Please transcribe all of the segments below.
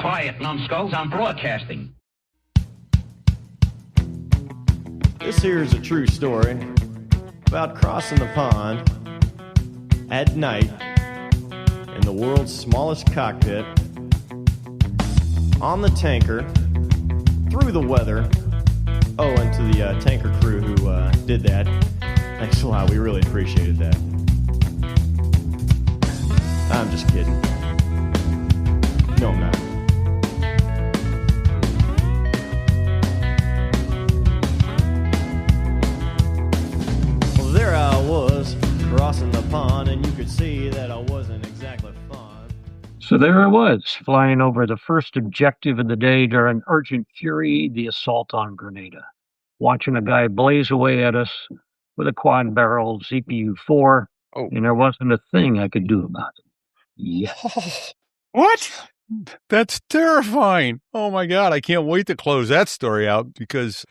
quiet, numbskulls. I'm broadcasting. This here is a true story about crossing the pond at night in the world's smallest cockpit on the tanker through the weather. Oh, and to the tanker crew who did that, thanks a lot. We really appreciated that. I'm just kidding. No, I'm not. Well, there I was, crossing the pond, and you could see that I wasn't exactly fond. So there I was, flying over the first objective of the day during Urgent Fury, the assault on Grenada, watching a guy blaze away at us with a quad-barrel ZPU-4, and there wasn't a thing I could do about it. Yes. What? That's terrifying. Oh, my God. I can't wait to close that story out because,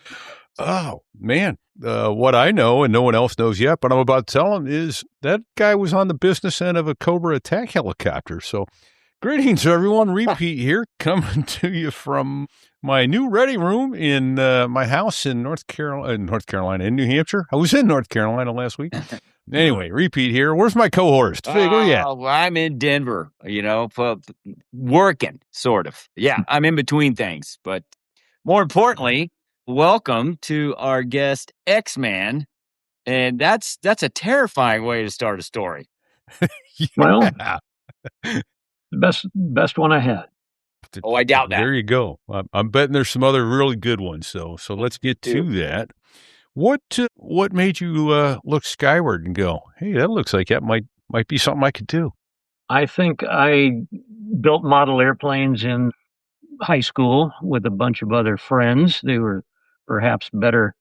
oh, man, what I know and no one else knows yet, but I'm about to tell him is that guy was on the business end of a Cobra attack helicopter. So greetings, everyone. RePete here, coming to you from my new ready room in my house in North Carolina, in New Hampshire. I was in North Carolina last week. Anyway, RePete here. Where's my co-host? Fig, where you at? I'm in Denver, working, sort of. Yeah, I'm in between things. But more importantly, welcome to our guest, X-Man. And that's a terrifying way to start a story. Yeah. Well, best one I had. Oh, I doubt that. There you go. I'm betting there's some other really good ones. So let's get to that. What made you look skyward and go, hey, that looks like that might be something I could do? I think I built model airplanes in high school with a bunch of other friends. They were perhaps better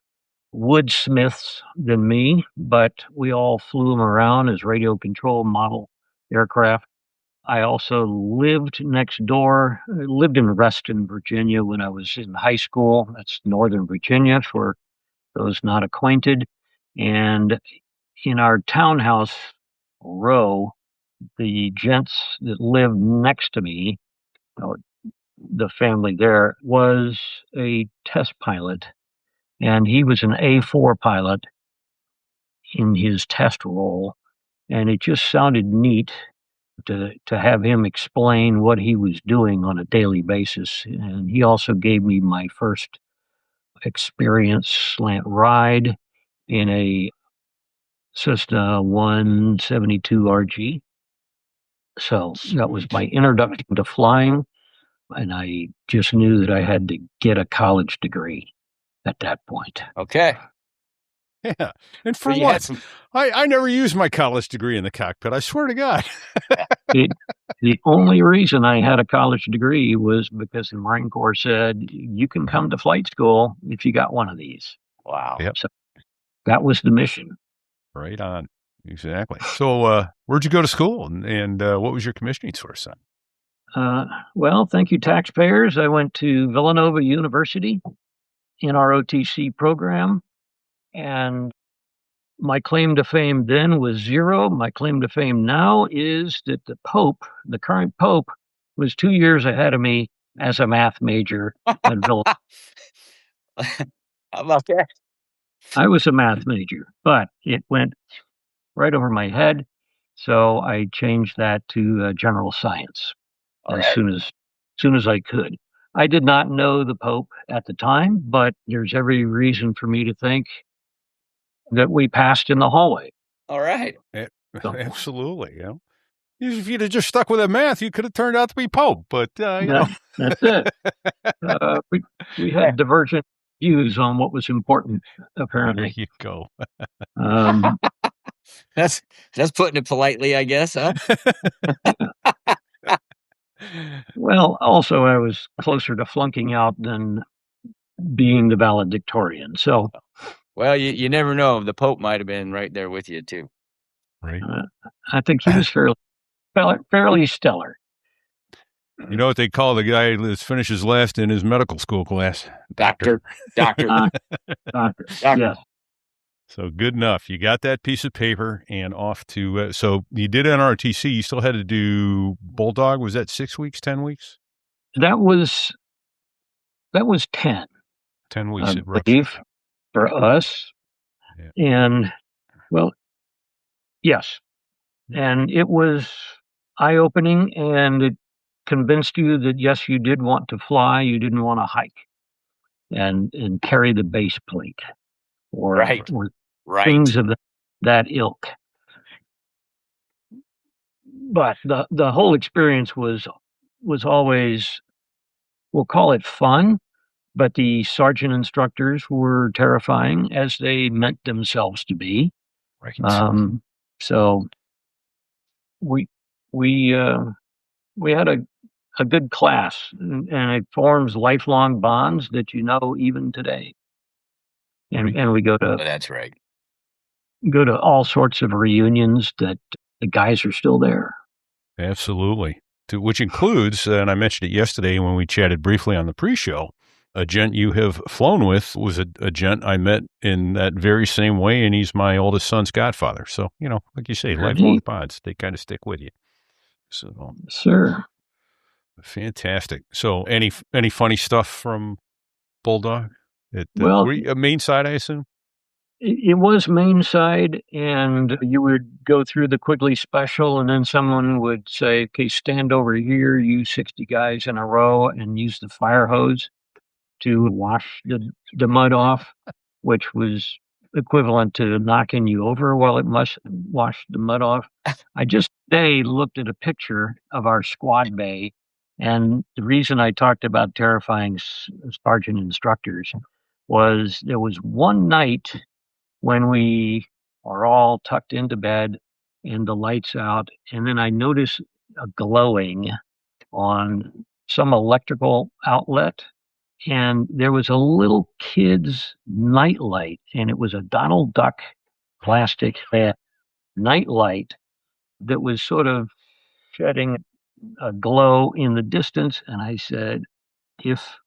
woodsmiths than me, but we all flew them around as radio-controlled model aircraft. I also lived next door. I lived in Reston, Virginia when I was in high school. That's Northern Virginia for those not acquainted. And in our townhouse row, the gents that lived next to me, the family there, was a test pilot. And he was an A4 pilot in his test role. And it just sounded neat to have him explain what he was doing on a daily basis. And he also gave me my first experience slant ride in a Cessna 172 RG. So that was my introduction to flying. And I just knew that I had to get a college degree at that point. Okay. Yeah. And for what? I never used my college degree in the cockpit. I swear to God. The only reason I had a college degree was because the Marine Corps said, you can come to flight school if you got one of these. Wow. Yep. So that was the mission. Right on. Exactly. So where'd you go to school and what was your commissioning source, son? Well, thank you, taxpayers. I went to Villanova University in our OTC program. And my claim to fame then was zero. My claim to fame now is that the current Pope, was 2 years ahead of me as a math major at Villanova. How about that? I was a math major, but it went right over my head. So I changed that to general science soon as I could. I did not know the Pope at the time, but there's every reason for me to think that we passed in the hallway. All right. Absolutely. You know, if you'd have just stuck with that math, you could have turned out to be Pope. But that's it. We had divergent views on what was important. Apparently, there you go. That's putting it politely, I guess, huh? Well, also I was closer to flunking out than being the valedictorian. So, well, you never know. The Pope might have been right there with you too. Right. I think he was fairly stellar. You know what they call the guy that finishes last in his medical school class? Doctor. Yes. So good enough. You got that piece of paper and off to, so you did NRTC. You still had to do Bulldog. Was that 6 weeks, 10 weeks? That was 10, 10 weeks I at rupture. believe, for us. Yeah. And, well, yes. And it was eye-opening, and it convinced you that, yes, you did want to fly, you didn't want to hike and carry the base plate or, Right. or Right. things of that ilk. But the whole experience was always, we'll call it fun, but the sergeant instructors were terrifying, as they meant themselves to be. Right. So we had a good class, and it forms lifelong bonds that even today. Right. And we go Oh, to that's right. all sorts of reunions that the guys are still there. Absolutely. Which includes, and I mentioned it yesterday when we chatted briefly on the pre-show, a gent you have flown with was a gent I met in that very same way, and he's my oldest son's godfather. So, like you say, lifelong bonds, they kind of stick with you. So, Sir. Fantastic. So, any funny stuff from Bulldog? Well, were you a main side, I assume? It was main side, and you would go through the Quigley special, and then someone would say, okay, stand over here, you 60 guys in a row, and use the fire hose to wash the mud off, which was equivalent to knocking you over while it must wash the mud off. I just today looked at a picture of our squad bay, and the reason I talked about terrifying sergeant instructors was there was one night when we are all tucked into bed and the lights out, and then I noticed a glowing on some electrical outlet, and there was a little kid's nightlight, and it was a Donald Duck plastic nightlight that was sort of shedding a glow in the distance. And I said, if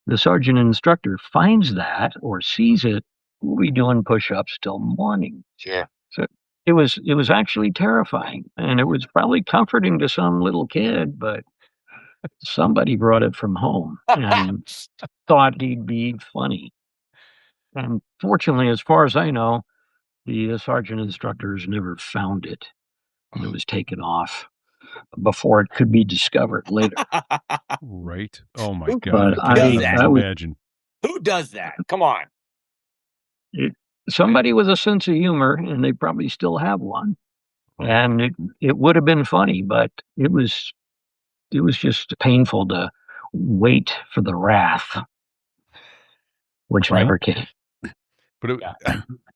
the sergeant instructor finds that or sees it, we'll be doing push-ups till morning. Sure. So it was actually terrifying, and it was probably comforting to some little kid, but somebody brought it from home and thought he'd be funny. And fortunately, as far as I know, the sergeant instructors never found it, and it was taken off before it could be discovered later. Right. Oh my Who God. But I can't does even that? imagine. Who does that? Come on. Somebody with a sense of humor, and they probably still have one. And it would have been funny, but it was just painful to wait for the wrath, which Right. never came. But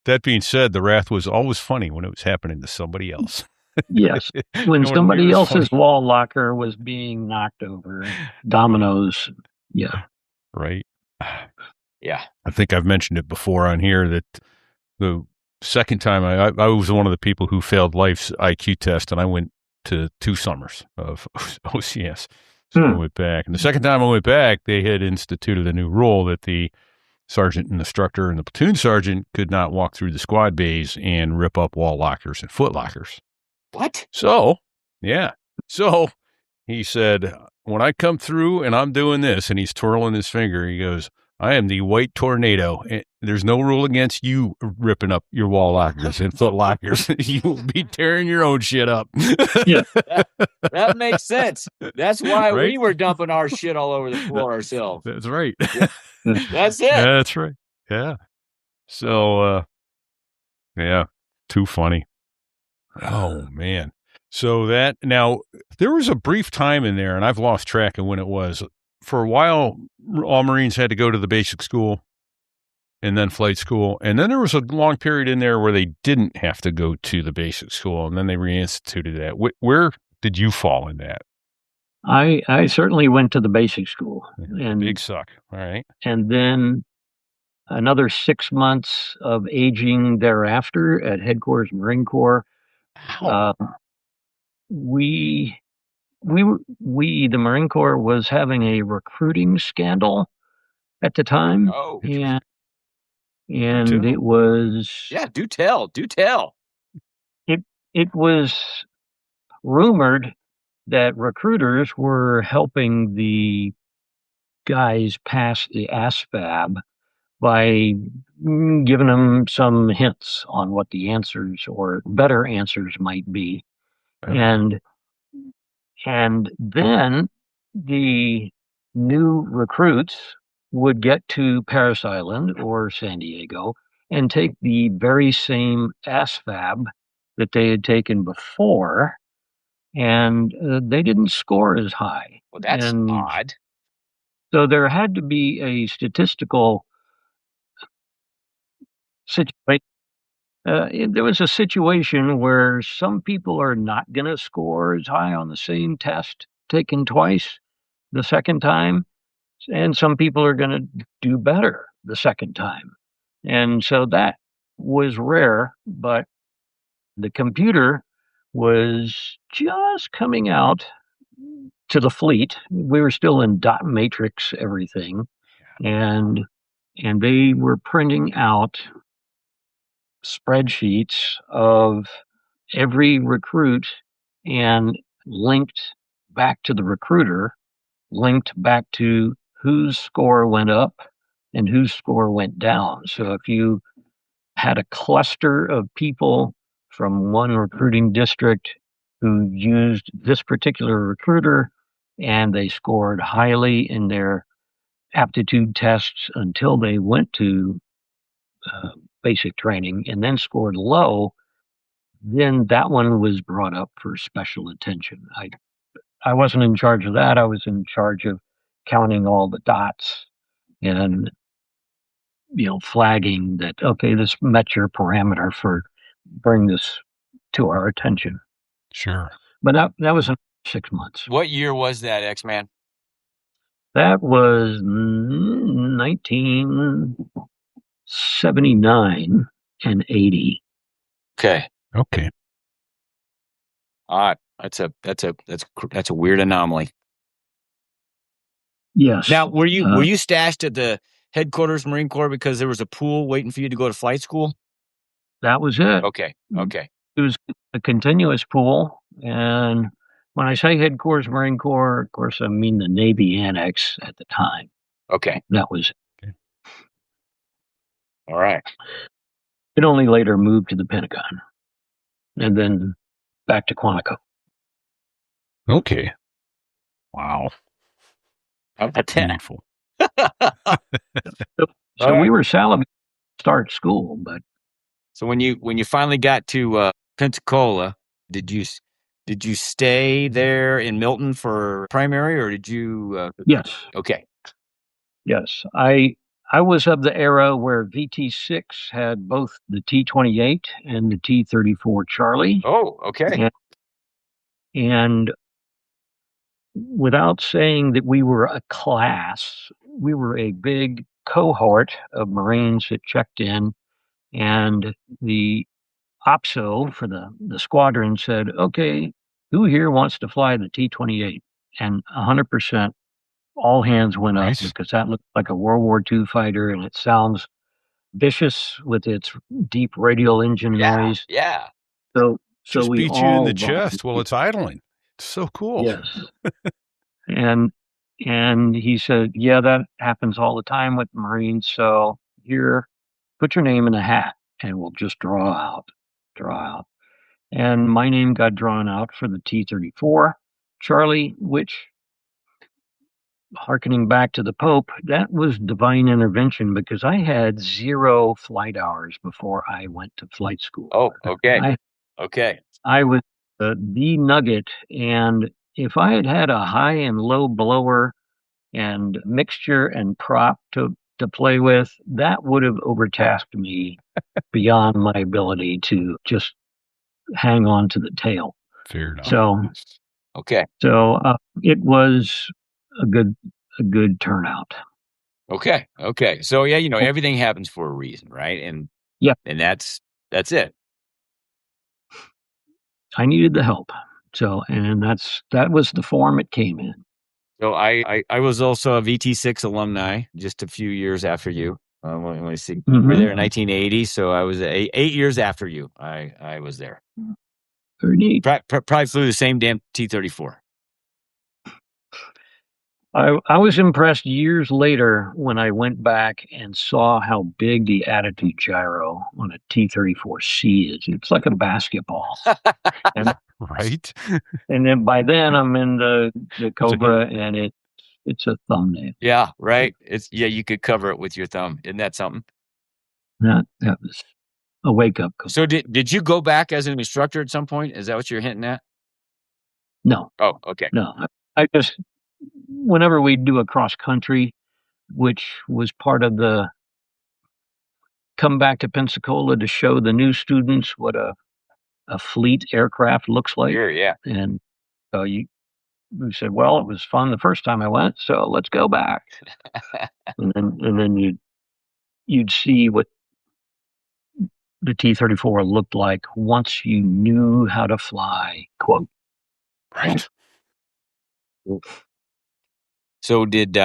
that being said, the wrath was always funny when it was happening to somebody else. Yes, when somebody else's wall locker was being knocked over, dominoes. Yeah. Right. Yeah. I think I've mentioned it before on here that the second time I was one of the people who failed life's IQ test, and I went to 2 summers of OCS. So I went back. And the second time I went back, they had instituted a new rule that the sergeant and instructor and the platoon sergeant could not walk through the squad bays and rip up wall lockers and foot lockers. What? So, yeah. So he said, when I come through and I'm doing this, and he's twirling his finger, he goes, I am the white tornado. There's no rule against you ripping up your wall lockers and foot lockers. You will be tearing your own shit up. Yeah. That makes sense. That's why Right? we were dumping our shit all over the floor ourselves. That's right. That's it. That's right. Yeah. So, yeah, too funny. Oh, man. So now there was a brief time in there, and I've lost track of when it was. For a while, all Marines had to go to the basic school and then flight school. And then there was a long period in there where they didn't have to go to the basic school, and then they reinstituted that. Where did you fall in that? I certainly went to the basic school, and Big suck. All right. and then another 6 months of aging thereafter at Headquarters Marine Corps. The Marine Corps was having a recruiting scandal at the time. Oh. And it was... Yeah, do tell. It was rumored that recruiters were helping the guys pass the ASVAB by giving them some hints on what the answers or better answers might be. And then the new recruits would get to Paris Island or San Diego and take the very same ASVAB that they had taken before, and they didn't score as high. Well, that's odd. So there had to be a statistical situation. There was a situation where some people are not going to score as high on the same test taken twice the second time, and some people are going to do better the second time. And so that was rare, but the computer was just coming out to the fleet. We were still in dot matrix everything, and they were printing out spreadsheets of every recruit and linked back to the recruiter, linked back to whose score went up and whose score went down. So if you had a cluster of people from one recruiting district who used this particular recruiter and they scored highly in their aptitude tests until they went to basic training and then scored low, then that one was brought up for special attention. I wasn't in charge of that. I was in charge of counting all the dots and flagging that, okay, this met your parameter for bring this to our attention. Sure. But that was in 6 months. What year was that, X-Man? That was 1979 and 80. Okay. All right. That's a weird anomaly. Yes. Now, were you stashed at the headquarters Marine Corps because there was a pool waiting for you to go to flight school? That was it. Okay. It was a continuous pool, and when I say headquarters Marine Corps, of course, I mean the Navy Annex at the time. Okay. That was it. All right. It only later moved to the Pentagon, and then back to Quantico. Okay. Wow. How about that? Painful. So we were salivating to start school, but so when you finally got to Pensacola, did you stay there in Milton for primary, or did you? Yes. Okay. Yes, I was of the era where VT6 had both the T-28 and the T-34 Charlie. Oh, okay. And without saying that we were a class, we were a big cohort of Marines that checked in, and the OPSO for the squadron said, okay, who here wants to fly the T-28? And 100%, all hands went up because that looked like a World War II fighter, and it sounds vicious with its deep radial engine noise. Yeah. So just we beat you in the chest while it's idling. It's so cool. Yes. and he said, yeah, that happens all the time with Marines. So here, put your name in a hat, and we'll just draw out. And my name got drawn out for the T-34 Charlie, which, hearkening back to the Pope, that was divine intervention because I had 0 flight hours before I went to flight school. Oh, okay. Okay. I was the nugget, and if I had had a high and low blower and mixture and prop to play with, that would have overtasked me beyond my ability to just hang on to the tail. Fair enough. So, okay. So it was a good turnout. Okay. So yeah, everything happens for a reason, right? And and that's it. I needed the help. So, and that was the form it came in. So I was also a VT6 alumni just a few years after you. Let me see. Mm-hmm. We were there in 1980, so I was 8 years after you. I was there. Very neat. Probably flew the same damn T-34. I was impressed years later when I went back and saw how big the attitude gyro on a T-34C is. It's like a basketball. And Right? and then by then I'm in the Cobra, and it's a thumbnail. Yeah, right. You could cover it with your thumb. Isn't that something? That was a wake up call. So did you go back as an instructor at some point? Is that what you're hinting at? No, Oh, okay. no. I just, whenever we do a cross country, which was part of the come back to Pensacola to show the new students what a fleet aircraft looks like. Sure, yeah. And so we said, well, it was fun the first time I went, so let's go back. and then you'd see what the T-34 looked like once you knew how to fly, quote. Right. So just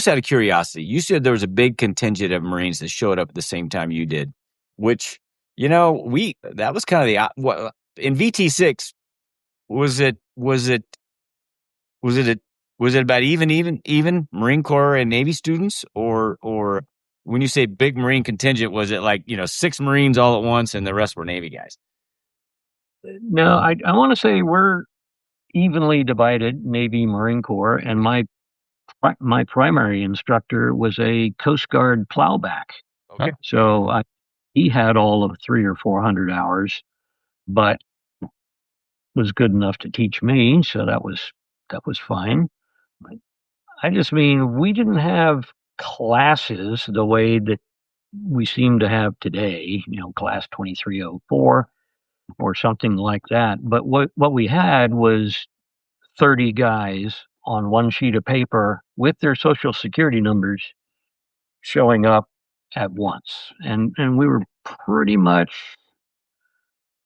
out of curiosity, you said there was a big contingent of Marines that showed up at the same time you did, which, that was kind of in VT6, was it about even Marine Corps and Navy students, or when you say big Marine contingent, was it like, 6 Marines all at once and the rest were Navy guys? No, I want to say we're evenly divided, Navy, Marine Corps, and my primary instructor was a Coast Guard plowback. Okay. So he had all of 300 or 400 hours, but was good enough to teach me, so that was fine. I just mean, we didn't have classes the way that we seem to have today, class 2304 or something like that. But what we had was 30 guys on one sheet of paper with their social security numbers showing up at once. And we were pretty much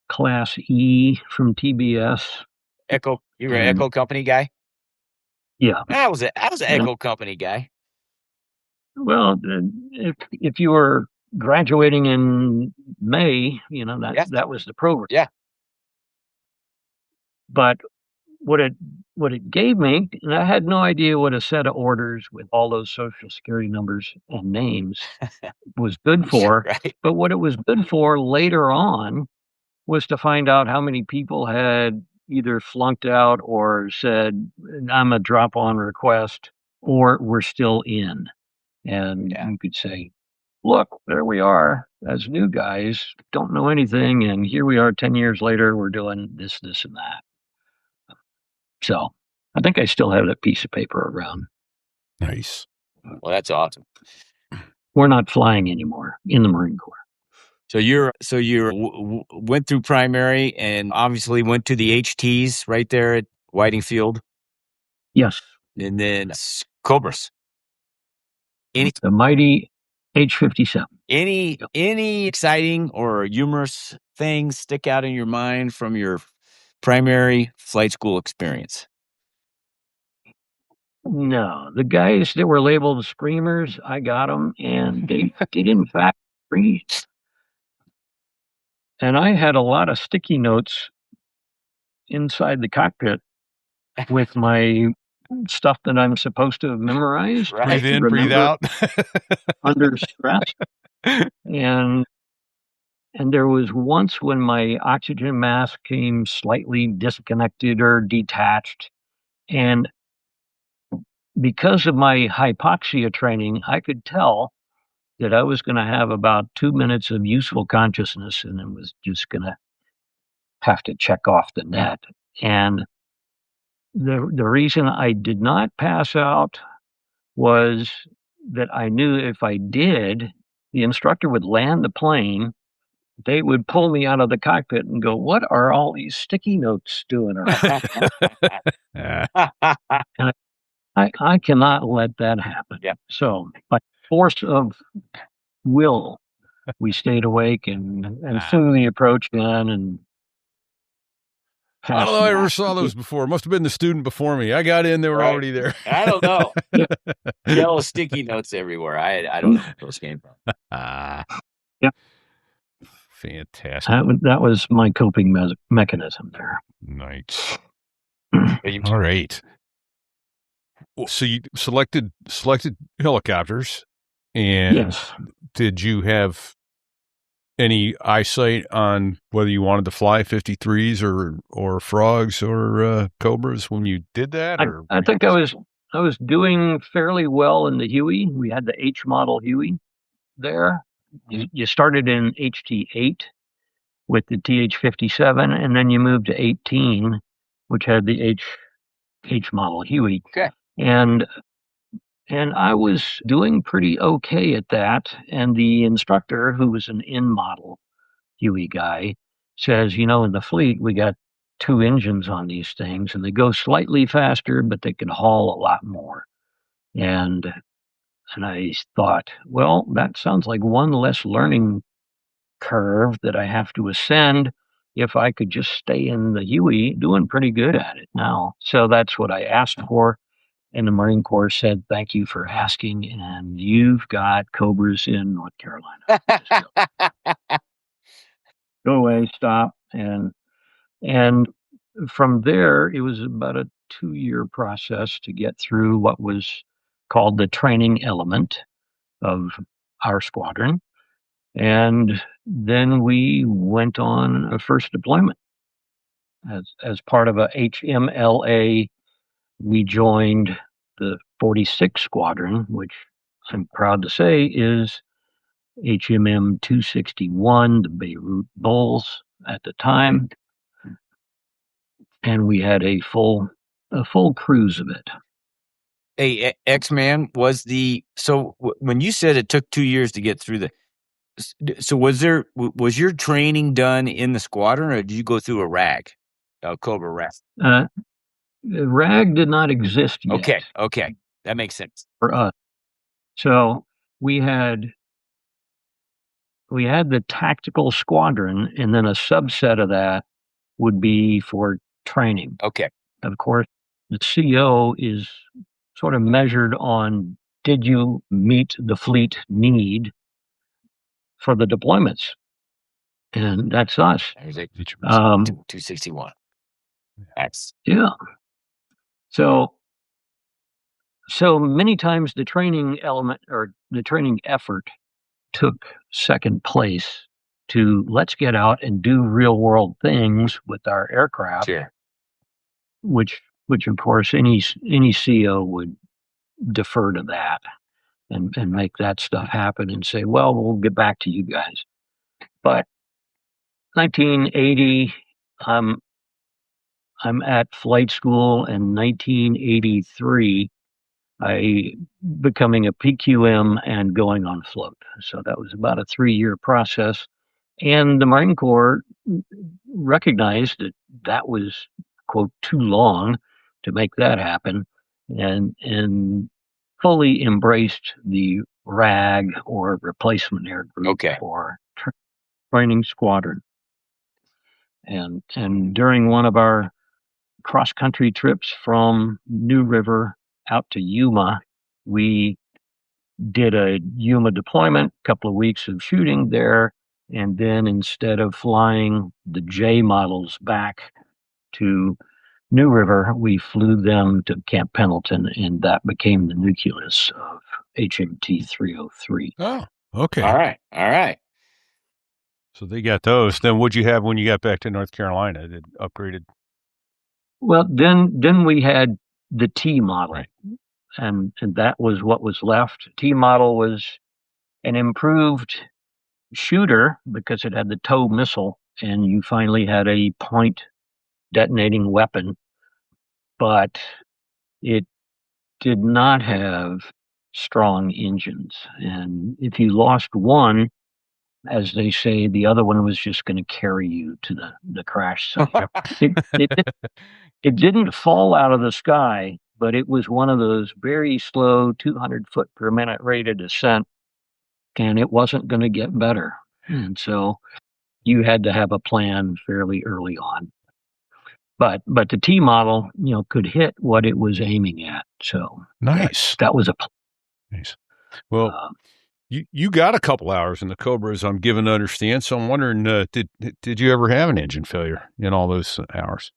class E from TBS. Echo, you were an Echo Company guy? Yeah. I was an Echo Company guy. Well, if you were graduating in May, that was the program. Yeah. But what it gave me, and I had no idea what a set of orders with all those social security numbers and names was good for. Right. But what it was good for later on was to find out how many people had either flunked out or said, I'm a drop on request, or we're still in. And you could say, look, there we are as new guys, don't know anything. And here we are 10 years later, we're doing this, and that. So I think I still have that piece of paper around. Nice. Well, that's awesome. We're not flying anymore in the Marine Corps. So you went through primary and obviously went to the HTs right there at Whiting Field. Yes. And then Cobras. The mighty H-57. Any exciting or humorous things stick out in your mind from your primary flight school experience? No, the guys that were labeled screamers, I got them, and they did in fact scream. And I had a lot of sticky notes inside the cockpit with my stuff that I'm supposed to have memorized. Right. Breathe in, breathe out. Under stress. And there was once when my oxygen mask came slightly disconnected or detached. And because of my hypoxia training, I could tell that I was going to have about 2 minutes of useful consciousness, and then was just going to have to check off the net. And the reason I did not pass out was that I knew if I did, the instructor would land the plane. They would pull me out of the cockpit and go, what are all these sticky notes doing around? And I cannot let that happen. Yeah. So by force of will, we stayed awake and flew the approach gun and I don't know. I never saw those before. Must have been the student before me. I got in; they were already there. I don't know. Yellow sticky notes everywhere. I don't know where those came from. Yeah. Fantastic. That was my coping mechanism there. Nice. All right. So you selected helicopters, and Yes. did you have any eyesight on whether you wanted to fly 53s or frogs or Cobras when you did that? Or I think I was doing fairly well in the Huey. We had the H model Huey there. You started in HT8 with the TH57, and then you moved to 18, which had the H model Huey. Okay. And I was doing pretty okay at that. And the instructor, who was an in model Huey guy, says, in the fleet we got 2 engines on these things, and they go slightly faster, but they can haul a lot more. And I thought, well, that sounds like one less learning curve that I have to ascend if I could just stay in the Huey, doing pretty good at it now. So that's what I asked for. And the Marine Corps said, thank you for asking. And you've got Cobras in North Carolina. Go away, stop. And from there, it was about a 2-year process to get through what was called the training element of our squadron. And then we went on a first deployment. As part of a HMLA, we joined the 46th Squadron, which I'm proud to say is HMM 261, the Beirut Bulls at the time. And we had a full cruise of it. Hey, X-Man, when you said it took 2 years to get through so was your training done in the squadron, or did you go through a RAG, Cobra RAG? RAG did not exist yet. Okay, that makes sense for us. So we had the tactical squadron, and then a subset of that would be for training. Okay. Of course, the CO is sort of measured on, did you meet the fleet need for the deployments? And that's us. There's 261. That's Yeah. So many times the training element or the training effort took second place to let's get out and do real world things with our aircraft. Sure. Which of course any CO would defer to that and make that stuff happen and say, well, we'll get back to you guys. But 1980, I'm at flight school, and 1983, I becoming a PQM and going on float. So that was about a 3-year process. And the Marine Corps recognized that was, quote, too long to make that happen, and fully embraced the RAG, or replacement air group, or training squadron. And during one of our cross-country trips from New River out to Yuma, we did a Yuma deployment, a couple of weeks of shooting there, and then instead of flying the J models back to New River, we flew them to Camp Pendleton, and that became the nucleus of HMT 303. Oh, okay. All right. So they got those. Then what'd you have when you got back to North Carolina? It upgraded? Well, then we had the T model, right. and that was what was left. T model was an improved shooter because it had the tow missile, and you finally had a point detonating weapon, but it did not have strong engines. And if you lost one, as they say, the other one was just going to carry you to the crash site. It didn't fall out of the sky, but it was one of those very slow 200 foot per minute rate of descent, and it wasn't going to get better. And so you had to have a plan fairly early on. But the T model, could hit what it was aiming at. So nice. That was a nice. Well, you got a couple hours in the Cobras, I'm given to understand. So I'm wondering, did you ever have an engine failure in all those hours?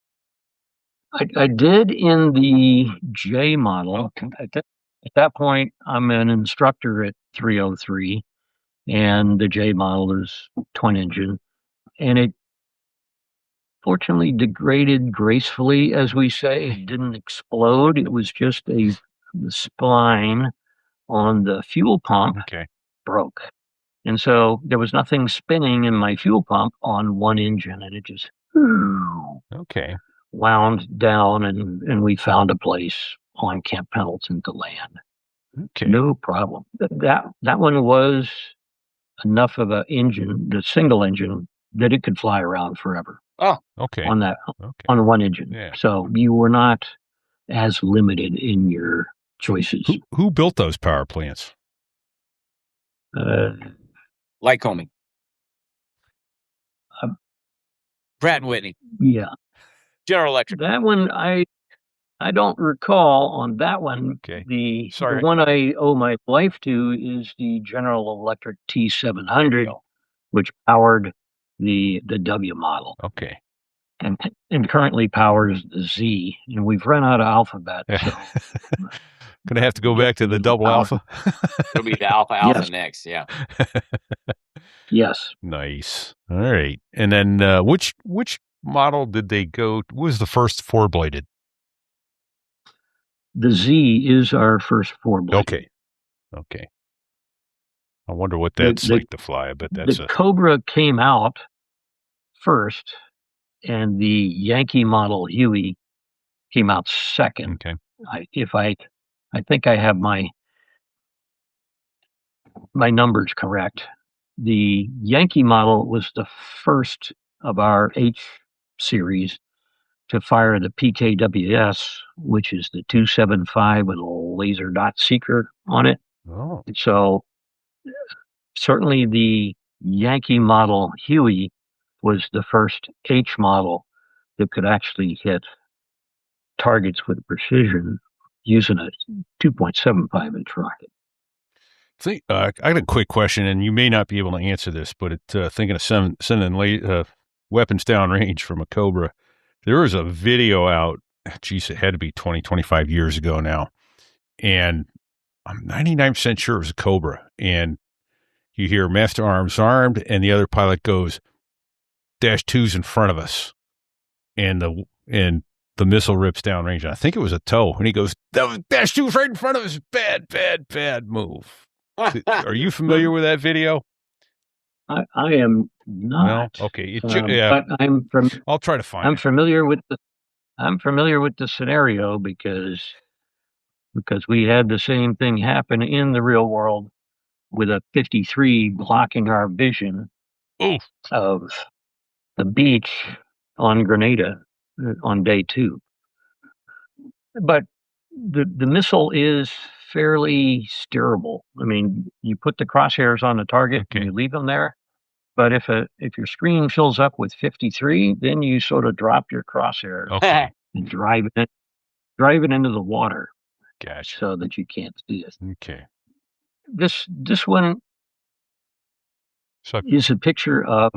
I did in the J model. At that point, I'm an instructor at 303, and the J model is twin engine, and it fortunately degraded gracefully, as we say. It didn't explode. It was just the spline on the fuel pump broke. And so there was nothing spinning in my fuel pump on one engine, and it just wound down, and we found a place on Camp Pendleton to land. No problem. That one was enough of an engine, the single engine, that it could fly around forever. Oh, on one engine. Yeah. So you were not as limited in your choices. Who built those power plants? Lycoming. Pratt and Whitney. Yeah. General Electric. That one, I don't recall on that one. The one I owe my life to is the General Electric T700, which powered the W model. Okay. And currently powers the Z. And we've run out of alphabet. So Gonna have to go back to the double alpha. It'll be the alpha next. Yeah. Yes. Nice. All right. And then which model did they go? What was the first four-bladed? The Z is our first four-bladed. Okay. I wonder what that's like to fly. I bet that's the Cobra came out first, and the Yankee model Huey came out second. Okay. I think I have my numbers correct. The Yankee model was the first of our H series to fire the PKWS, which is the 275 with a laser dot seeker on it. Oh. So certainly the Yankee model Huey was the first H model that could actually hit targets with precision using a 2.75 inch rocket. I got a quick question, and you may not be able to answer this, but thinking of sending weapons downrange from a Cobra, there was a video out, geez, it had to be 20, 25 years ago now, and I'm 99% sure it was a Cobra, and you hear Master Arms armed, and the other pilot goes, -2's in front of us, and the missile rips downrange. And I think it was a TOW, and he goes, that was -2's right in front of us. Bad move. Are you familiar with that video? I am not. No? Okay. But I'll try to find. I'm familiar with the scenario because we had the same thing happen in the real world with a 53 blocking our vision of the beach on Grenada on day 2. But the missile is fairly steerable. I mean, you put the crosshairs on the target and you leave them there. But if your screen fills up with 53, then you sort of drop your crosshairs and drive it into the water. Gotcha. So that you can't see it. Okay. This one is a picture of.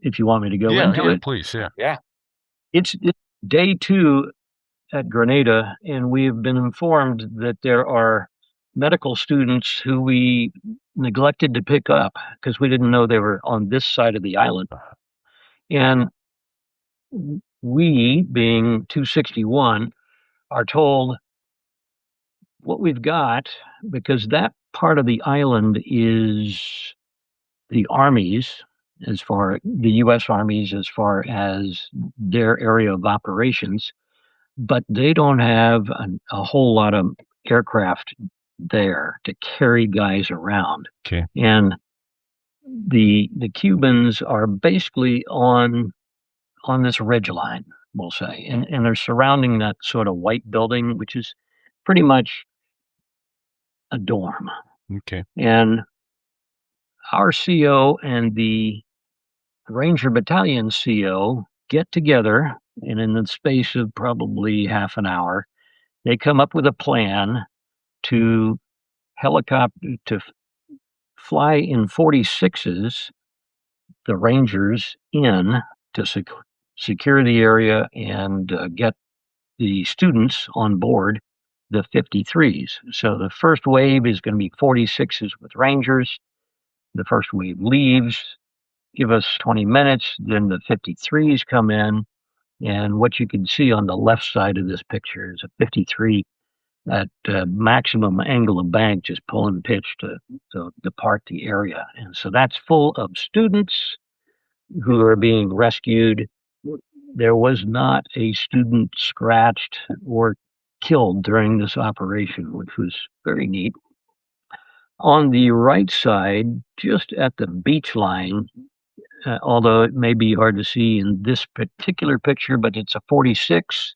If you want me to go into it, please. Yeah. It's day 2 at Grenada, and we have been informed that there are medical students who we neglected to pick up because we didn't know they were on this side of the island. And we, being 261, are told what we've got, because that part of the island is the Army's, as far the U.S. Army's, as far as their area of operations, but they don't have a whole lot of aircraft there to carry guys around. Okay. And the Cubans are basically on this ridge line, we'll say, and they're surrounding that sort of white building, which is pretty much a dorm. Okay. And our CO and the Ranger Battalion CO get together, and in the space of probably half an hour, they come up with a plan to fly in 46s, the Rangers in to secure the area and get the students on board the 53s. So the first wave is going to be 46s with Rangers. The first wave leaves, give us 20 minutes, then the 53s come in. And what you can see on the left side of this picture is a 53 at maximum angle of bank, just pulling pitch to depart the area. And so that's full of students who are being rescued. There was not a student scratched or killed during this operation, which was very neat. On the right side, just at the beach line, although it may be hard to see in this particular picture, but it's a 46.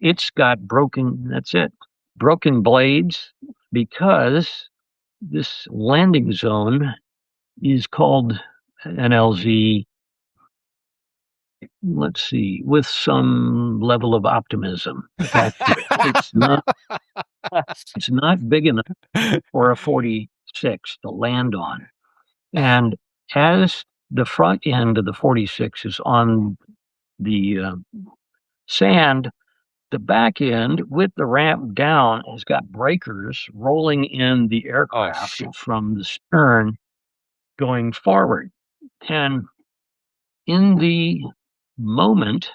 It's got broken blades, because this landing zone is called an LZ, let's see, with some level of optimism attached to it. It's not big enough for a 46 to land on. And as the front end of the 46 is on the sand, the back end with the ramp down has got breakers rolling in the aircraft from the stern going forward. And in the moment,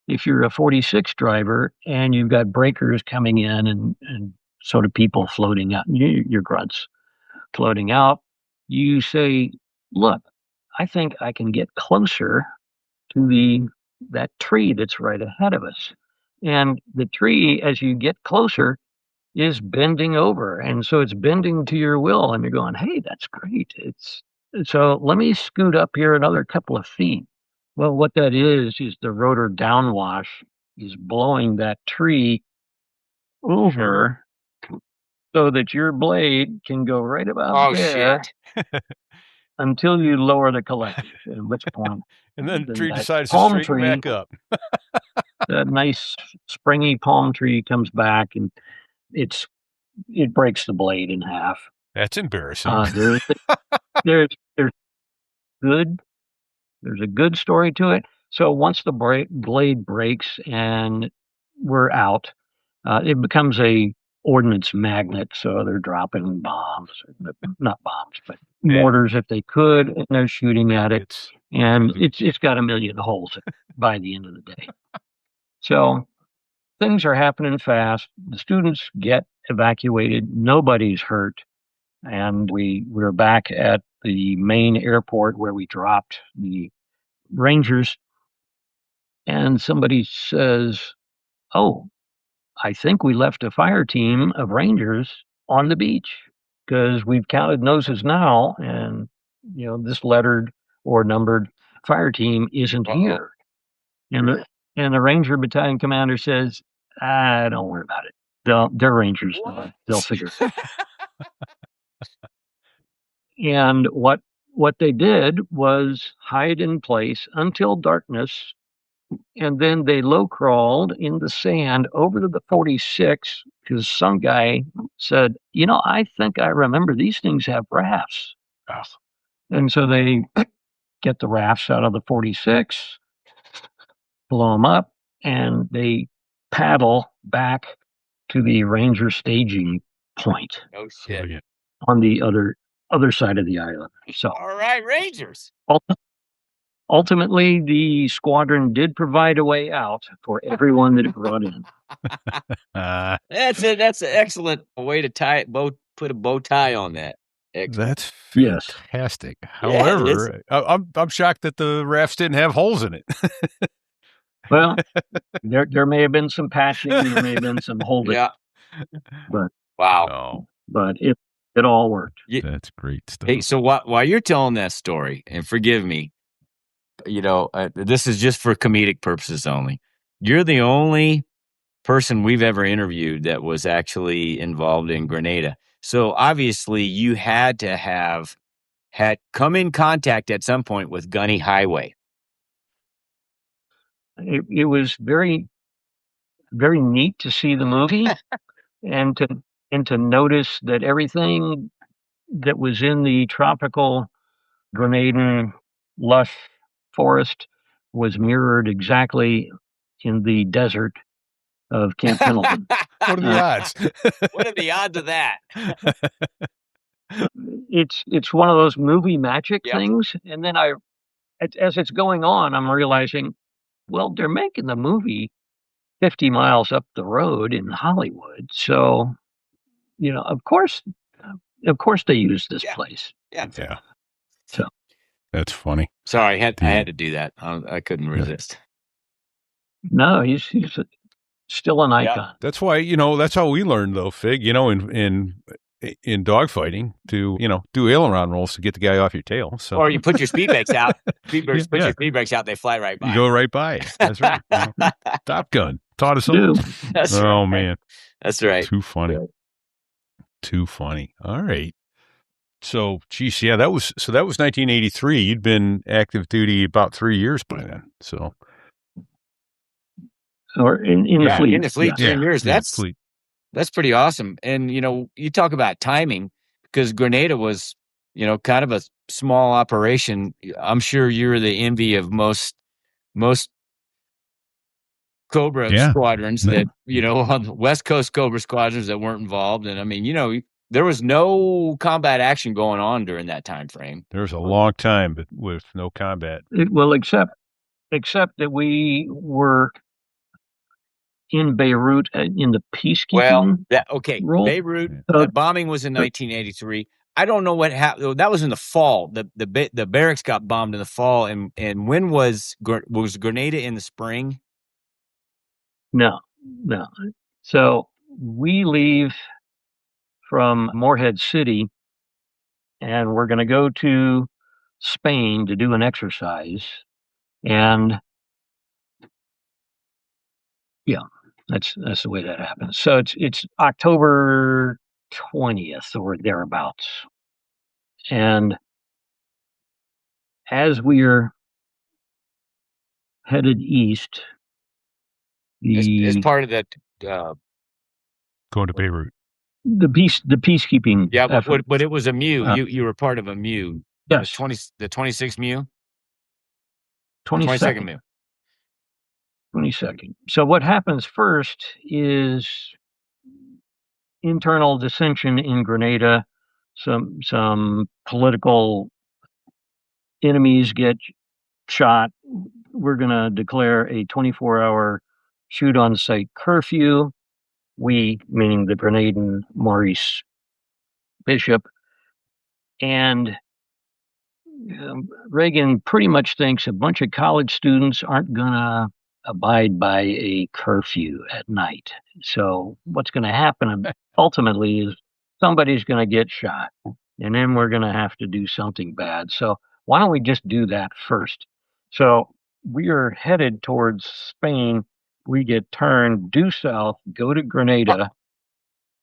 if you're a 46 driver and you've got breakers coming in and sort of people floating out, your grunts floating out, you say, look, I think I can get closer to that tree that's right ahead of us. And the tree, as you get closer, is bending over. And so it's bending to your will. And you're going, hey, that's great. So let me scoot up here another couple of feet. Well, what that is the rotor downwash is blowing that tree over so that your blade can go right about there until you lower the collective, at which point. And then the tree that decides to palm straighten tree back up. That nice springy palm tree comes back and it breaks the blade in half. That's embarrassing. There's a good story to it. So once the blade breaks and we're out, it becomes a ordnance magnet. So they're dropping bombs, not bombs, but mortars if they could, and they're shooting at it. And it's got a million holes by the end of the day. So things are happening fast. The students get evacuated. Nobody's hurt. And we're back at the main airport where we dropped the Rangers. And somebody says, oh, I think we left a fire team of Rangers on the beach, because we've counted noses now. And, this lettered or numbered fire team isn't here. And the Ranger Battalion commander says, don't worry about it. They're Rangers. They'll figure it out. And what they did was hide in place until darkness, and then they low crawled in the sand over to the 46, because some guy said, I think I remember these things have rafts. Oh. And so they get the rafts out of the 46, blow them up, and they paddle back to the Ranger staging point. Oh shit! On the other side of the island. So, all right, Rangers. Ultimately, the squadron did provide a way out for everyone that it brought in. That's an excellent way to put a bow tie on that. Excellent. That's fantastic. Yes. However, I'm shocked that the rafts didn't have holes in it. Well, there may have been some patching, there may have been some holding. Yeah. But wow. Oh. But it all worked. That's great stuff. Hey, so while you're telling that story, and forgive me, this is just for comedic purposes only. You're the only person we've ever interviewed that was actually involved in Grenada. So obviously you had to have had come in contact at some point with Gunny Highway. It was very, very neat to see the movie and to notice that everything that was in the tropical Grenadan lush forest was mirrored exactly in the desert of Camp Pendleton. What are the odds? What are the odds of that? It's one of those movie magic Yep. things, and then as it's going on, I'm realizing, well, they're making the movie 50 miles up the road in Hollywood, so of course they use this place. Yeah. Yeah. So That's funny. Sorry, I had to do that. I couldn't resist. no, he's still an icon. That's why, that's how we learned though, Fig, in dogfighting to, do aileron rolls to get the guy off your tail. So Or you put your speed brakes out. Your speed brakes out, they fly right by. you go right by it. That's right. Top Gun taught us all. Do. That's Oh right. man. That's right. Too funny. Too funny. All right. So, geez, yeah, that was 1983. You'd been active duty about 3 years by then. So, Or in the fleet. In the fleet, yes. 3 years. fleet. That's pretty awesome. And you talk about timing, because Grenada was, kind of a small operation. I'm sure you're the envy of most Cobra squadrons that, on the West Coast Cobra squadrons that weren't involved. And I mean, there was no combat action going on during that time frame. There was a long time, but with no combat. Well, except that we were in Beirut in the peacekeeping role. Beirut, the bombing was in 1983. I don't know what happened. That was in the fall. The barracks got bombed in the fall. And when was Grenada in the spring? No. So we leave from Morehead City, and we're going to go to Spain to do an exercise. And yeah, that's the way that happens. So it's October 20th or thereabouts. And as we're headed east, as part of that going to Beirut. The peacekeeping. Yeah, effort. but it was a MU. You were part of a MU. Yes. The 26th MU? 22nd MU. 22nd. So what happens first is internal dissension in Grenada. Some political enemies get shot. We're going to declare a 24-hour shoot-on-sight curfew. We, meaning the Grenadan Maurice Bishop, and Reagan pretty much thinks a bunch of college students aren't going to abide by a curfew at night. So what's going to happen ultimately is somebody's going to get shot, and then we're going to have to do something bad. So why don't we just do that first? So we are headed towards Spain. We get turned due south, go to Grenada.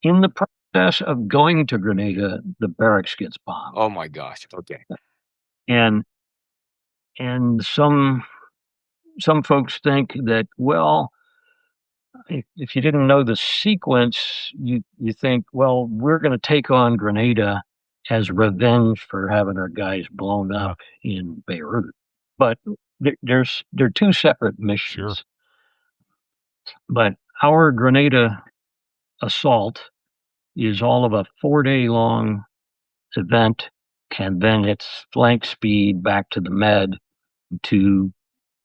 In the process of going to Grenada, the barracks gets bombed. Oh my gosh. Okay. And some folks think that, well, if you didn't know the sequence, you think, well, we're going to take on Grenada as revenge for having our guys blown up in Beirut. But they're two separate missions. Sure. But our Grenada assault is all of a 4-day-long event, and then it's flank speed back to the Med to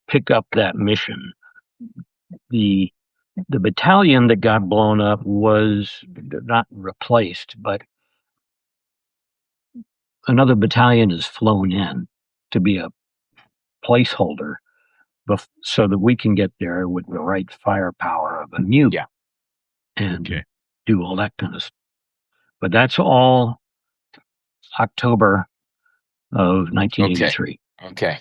pick up that mission. The battalion that got blown up was not replaced, but another battalion is flown in to be a placeholder so that we can get there with the right firepower of a MU and do all that kind of stuff. But that's all October of 1983. Okay.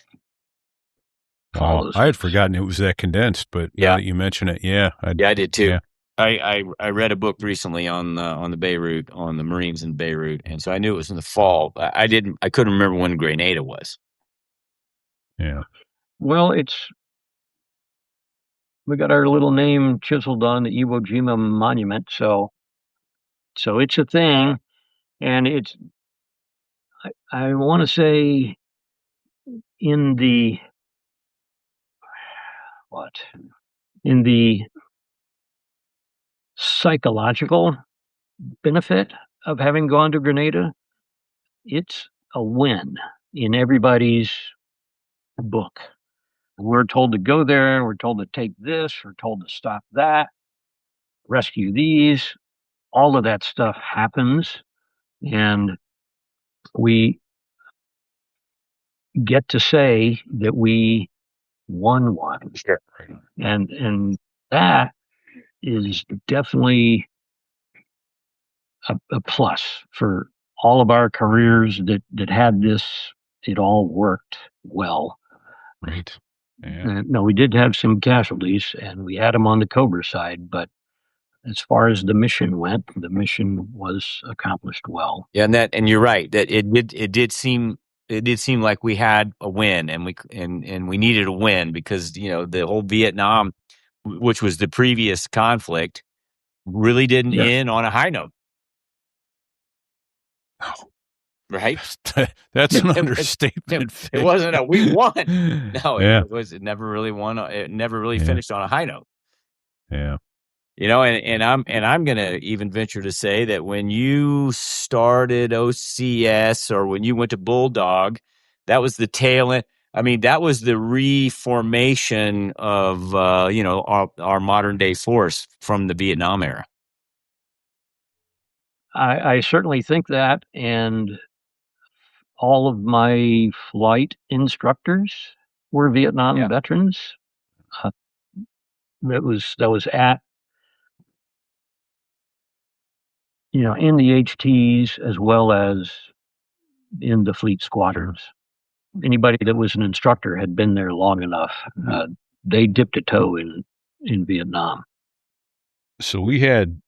I had forgotten it was that condensed, but now that you mention it, I did too. Yeah. I read a book recently on the Beirut, on the Marines in Beirut, and so I knew it was in the fall. I couldn't remember when Grenada was. Yeah. Well, we got our little name chiseled on the Iwo Jima monument, so it's a thing, and it's I want to say in the what? In the psychological benefit of having gone to Grenada, it's a win in everybody's book. We're told to go there, we're told to take this, we're told to stop that, rescue these. All of that stuff happens, and we get to say that we won one. Sure. And that is definitely a plus for all of our careers that had this. It all worked well. Right. Yeah. No, we did have some casualties, and we had them on the Cobra side, but as far as the mission went, the mission was accomplished well. Yeah, and you're right that it did seem like we had a win, and we needed a win because the whole Vietnam, which was the previous conflict, really didn't end on a high note. Right? That's an understatement. It wasn't a we won. No, Yeah. it never really won. It never really Yeah. finished on a high note. Yeah. And I'm gonna even venture to say that when you started OCS or when you went to Bulldog, that was the tail end. I mean, that was the reformation of our modern day force from the Vietnam era. I certainly think that, and all of my flight instructors were Vietnam veterans. That was at in the HTs as well as in the fleet squadrons. Anybody that was an instructor had been there long enough. They dipped a toe in Vietnam. So we had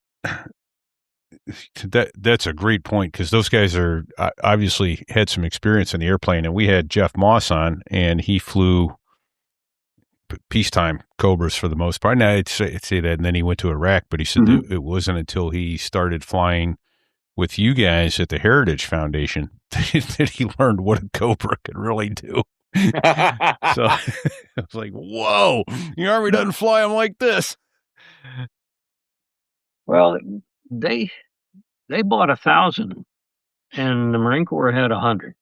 that's a great point because those guys are obviously had some experience in the airplane, and we had Jeff Moss on, and he flew peacetime Cobras for the most part. Now I'd say that, and then he went to Iraq, but he said that it wasn't until he started flying with you guys at the Heritage Foundation that he learned what a Cobra could really do. So I was like, whoa, the Army doesn't fly them like this. Well, they bought 1,000, and the Marine Corps had 100.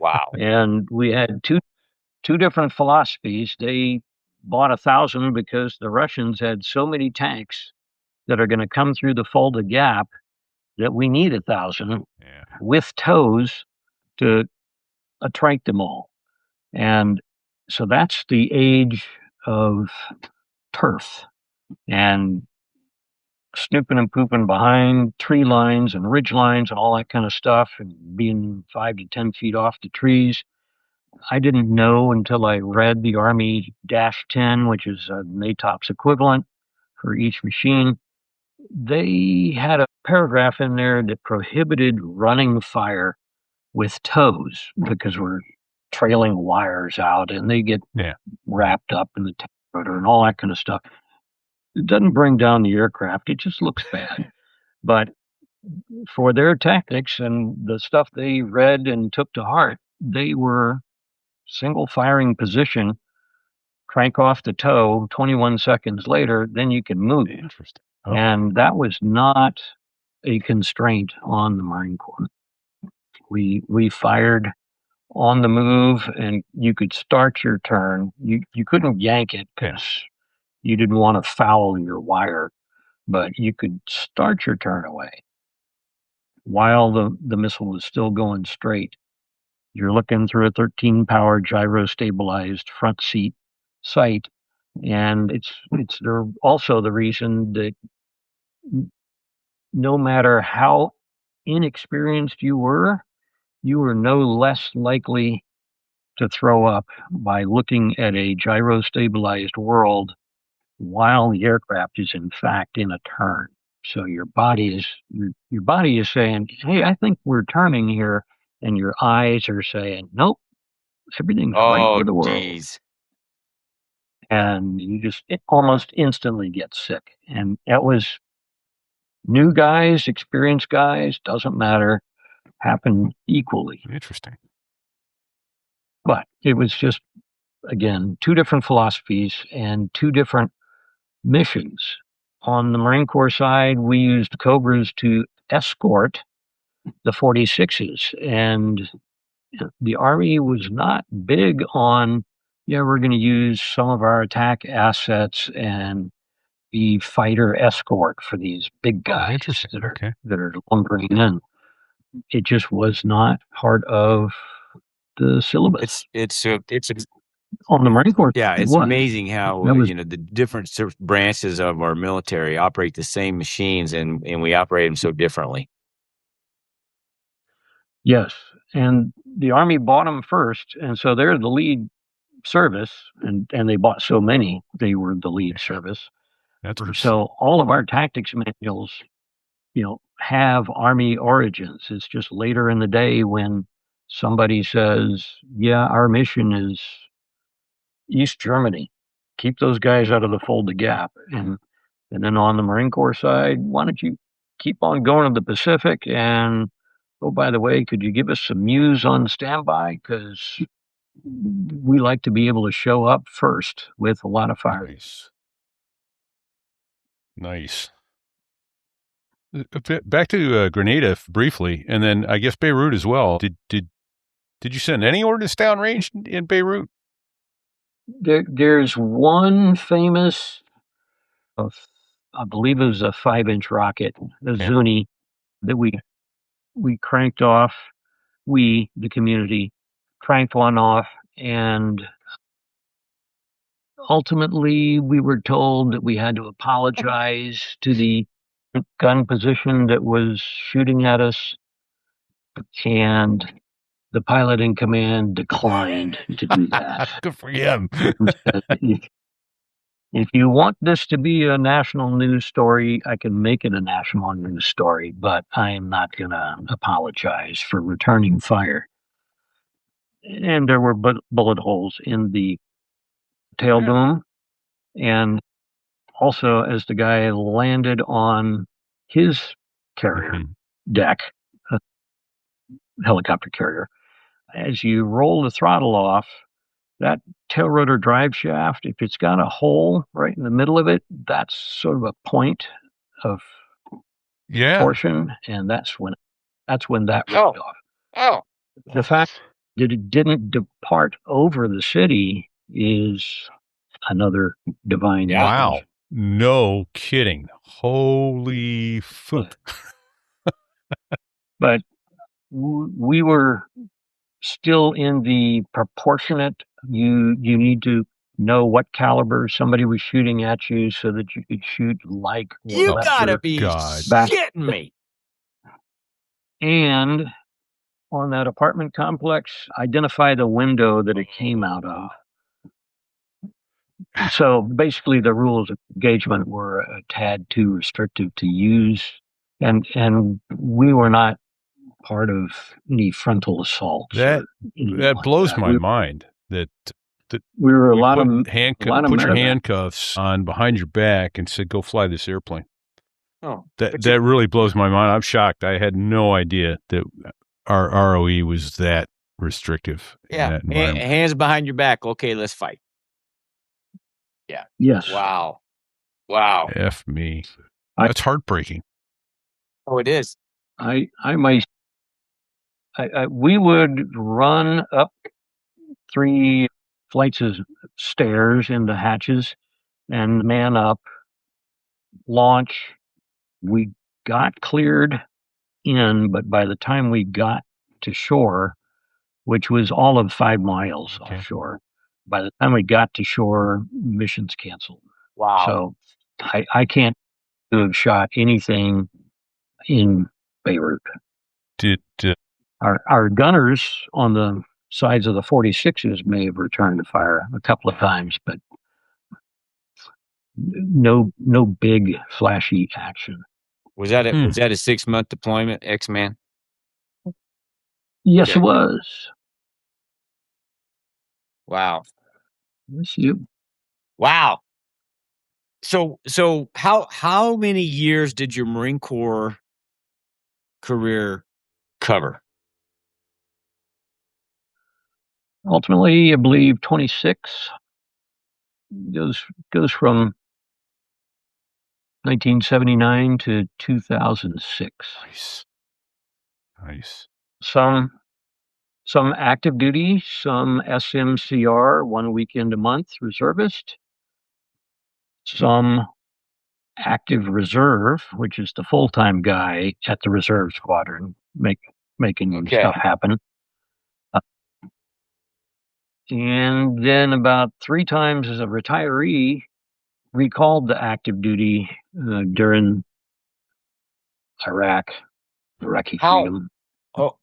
Wow. And we had two different philosophies. They bought 1,000 because the Russians had so many tanks that are going to come through the Fulda Gap that we need 1,000 with tows to attract them all. And so that's the age of turf and snooping and pooping behind tree lines and ridge lines and all that kind of stuff, and being 5 to 10 feet off the trees. I didn't know until I read the Army -10, which is a NATOPS equivalent for each machine. They had a paragraph in there that prohibited running fire with tows because we're trailing wires out and they get wrapped up in the tail rotor and all that kind of stuff. It doesn't bring down the aircraft. It just looks bad. But for their tactics and the stuff they read and took to heart, they were single firing position, crank off the tow, 21 seconds later, then you can move. Interesting. And that was not a constraint on the Marine Corps. We fired on the move, and you could start your turn. You couldn't yank it because you didn't want to foul your wire, but you could start your turn away while the missile was still going straight. You're looking through a 13-power gyro-stabilized front seat sight, and it's also the reason that no matter how inexperienced you were no less likely to throw up by looking at a gyro-stabilized world while the aircraft is in fact in a turn. So your body is saying, "Hey, I think we're turning here," and your eyes are saying, "Nope, everything's right for the world." Geez. And you just almost instantly get sick. And that was new guys, experienced guys, doesn't matter, happened equally. Interesting. But it was just again, two different philosophies and two different missions. On the Marine Corps side, we used Cobras to escort the 46s, and the Army was not big on, we're going to use some of our attack assets and be fighter escort for these big guys that are lumbering in. It just was not part of the syllabus. It's on the Marine Corps. Yeah, it's amazing how the different branches of our military operate the same machines, and we operate them so differently. Yes, and the Army bought them first, and so they're the lead service, and they bought so many, they were the lead service. So all of our tactics manuals, have Army origins. It's just later in the day when somebody says, yeah, our mission is East Germany. Keep those guys out of the Fulda Gap. And then on the Marine Corps side, why don't you keep on going to the Pacific? And, oh, by the way, could you give us some Muse on standby? Because we like to be able to show up first with a lot of fire. Nice. Back to Grenada briefly, and then I guess Beirut as well. Did you send any ordnance downrange in Beirut? There's one famous, I believe it was a 5-inch rocket, a Zuni, that we cranked off. We, the community, cranked one off, and ultimately we were told that we had to apologize to the gun position that was shooting at us, and the pilot in command declined to do that. Good for him. If you want this to be a national news story, I can make it a national news story, but I am not going to apologize for returning fire. And there were bullet holes in the tail boom. And also, as the guy landed on his carrier deck, a helicopter carrier, as you roll the throttle off, that tail rotor drive shaft, if it's got a hole right in the middle of it, that's sort of a point of torsion, and that's when that ripped off. Oh. The fact that it didn't depart over the city is another divine. Wow. No kidding. Holy foot. But we were still in the proportionate. You need to know what caliber somebody was shooting at you so that you could shoot like. You gotta be shitting me. And on that apartment complex, identify the window that it came out of. So basically, the rules of engagement were a tad too restrictive to use, and we were not part of any frontal assaults. That blows my mind. That we were a lot of put your handcuffs on behind your back and said, "Go fly this airplane." Oh, that really blows my mind. I'm shocked. I had no idea that our ROE was that restrictive. Yeah, hands behind your back. Okay, let's fight. Yeah. Yes. Wow. F me. That's heartbreaking. Oh, it is. We would run up 3 flights of stairs into hatches and man up, launch. We got cleared in, but by the time we got to shore, which was all of 5 miles offshore, by the time we got to shore, missions canceled. Wow. So I can't have shot anything in Beirut. Our gunners on the sides of the 46s may have returned to fire a couple of times, but no big flashy action. Was that a 6-month deployment, X-Man? Yes, it was. Wow. Yes, you. Wow. So how many years did your Marine Corps career cover? Ultimately, I believe 26 goes from 1979 to 2006. Nice. Some active duty, some SMCR, 1 weekend a month reservist, some active reserve, which is the full-time guy at the reserve squadron, making stuff happen. And then about 3 times as a retiree, recalled to active duty during Iraqi freedom. Oh,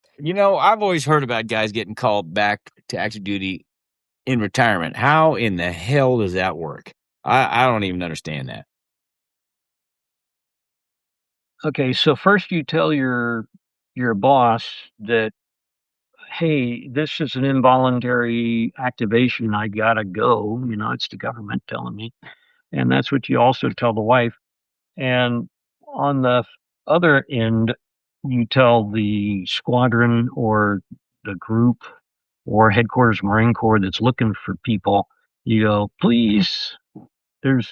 I've always heard about guys getting called back to active duty in retirement. How in the hell does that work? I don't even understand that. Okay, so first you tell your boss that, hey, this is an involuntary activation. I gotta go. It's the government telling me. And that's what you also tell the wife. And on the other end, you tell the squadron or the group or headquarters Marine Corps that's looking for people. You go, please, there's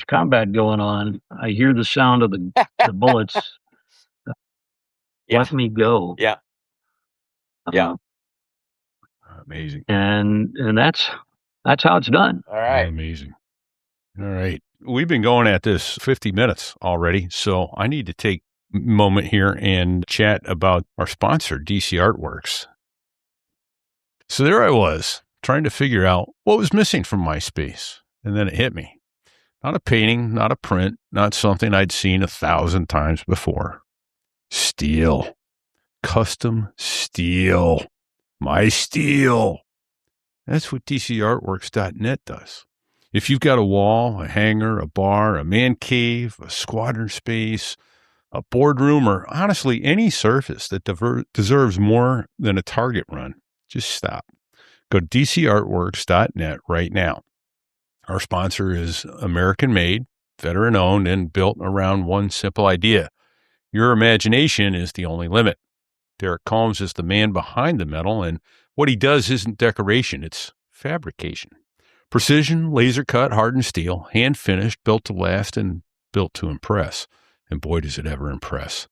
combat going on. I hear the sound of the bullets. Let me go. Yeah. Amazing. And that's how it's done. All right. Amazing. All right. We've been going at this 50 minutes already, so I need to take a moment here and chat about our sponsor, DC Artworks. So there I was, trying to figure out what was missing from my space, and then it hit me. Not a painting, not a print, not something I'd seen 1,000 times before. Steel. Custom steel. My steel. That's what DCArtworks.net does. If you've got a wall, a hangar, a bar, a man cave, a squadron space, a boardroom, or honestly any surface that deserves more than a target run, just stop. Go to DCArtworks.net right now. Our sponsor is American-made, veteran-owned, and built around one simple idea. Your imagination is the only limit. Derek Combs is the man behind the metal, and what he does isn't decoration, it's fabrication. Precision, laser-cut, hardened steel, hand-finished, built to last, and built to impress. And boy, does it ever impress.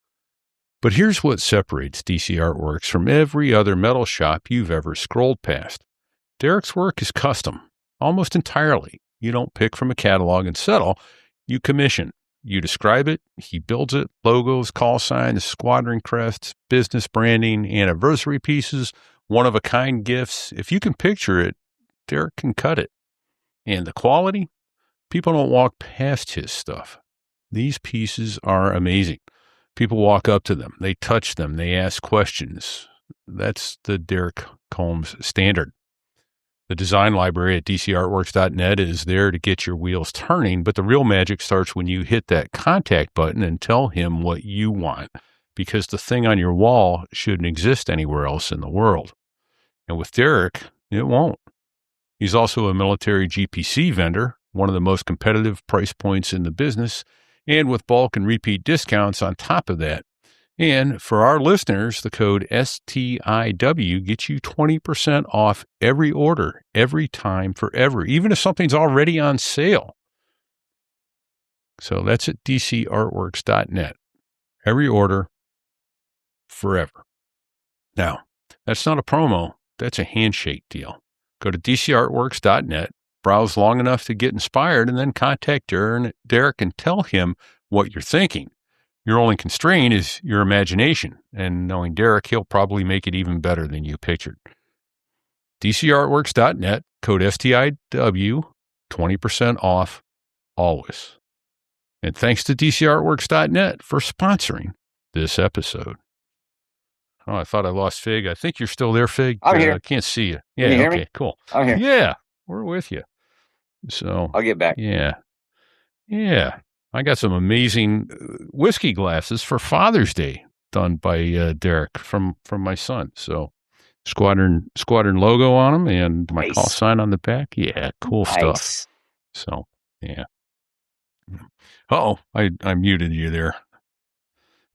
But here's what separates DC Artworks from every other metal shop you've ever scrolled past. Derek's work is custom, almost entirely. You don't pick from a catalog and settle. You commission. You describe it. He builds it. Logos, call signs, squadron crests, business branding, anniversary pieces, one-of-a-kind gifts. If you can picture it, Derek can cut it. And the quality? People don't walk past his stuff. These pieces are amazing. People walk up to them. They touch them. They ask questions. That's the Derek Combs standard. The design library at DCArtworks.net is there to get your wheels turning, but the real magic starts when you hit that contact button and tell him what you want, because the thing on your wall shouldn't exist anywhere else in the world. And with Derek, it won't. He's also a military GPC vendor, one of the most competitive price points in the business, and with bulk and repeat discounts on top of that. And for our listeners, the code STIW gets you 20% off every order, every time, forever, even if something's already on sale. So that's at DCArtworks.net. Every order, forever. Now, that's not a promo. That's a handshake deal. Go to DCArtworks.net, browse long enough to get inspired, and then contact Derek and tell him what you're thinking. Your only constraint is your imagination, and knowing Derek, he'll probably make it even better than you pictured. DCArtworks.net, code STIW, 20% off, always. And thanks to DCArtworks.net for sponsoring this episode. Oh, I thought I lost Fig. I think you're still there, Fig. I'm here. I can't see you. Yeah, Can you hear okay, me? cool. I'm here. Yeah, we're with you. So I'll get back. Yeah. I got some amazing whiskey glasses for Father's Day done by Derek from my son. So squadron logo on them and my call sign on the back. Yeah, cool stuff. So yeah. Uh-oh, I muted you there,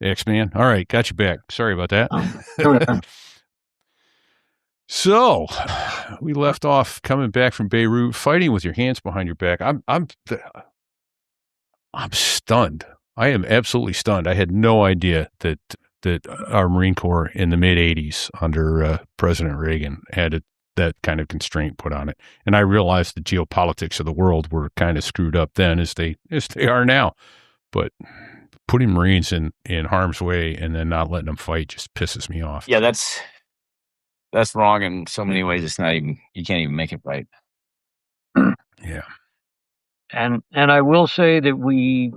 X-Man. All right, got you back. Sorry about that. So we left off coming back from Beirut, fighting with your hands behind your back. I'm stunned. I am absolutely stunned. I had no idea that our Marine Corps in the mid '80s under President Reagan had that kind of constraint put on it. And I realized the geopolitics of the world were kind of screwed up then, as they are now. But putting Marines in harm's way and then not letting them fight just pisses me off. Yeah, that's wrong in so many ways. It's not even, you can't even make it right. Yeah. And I will say that we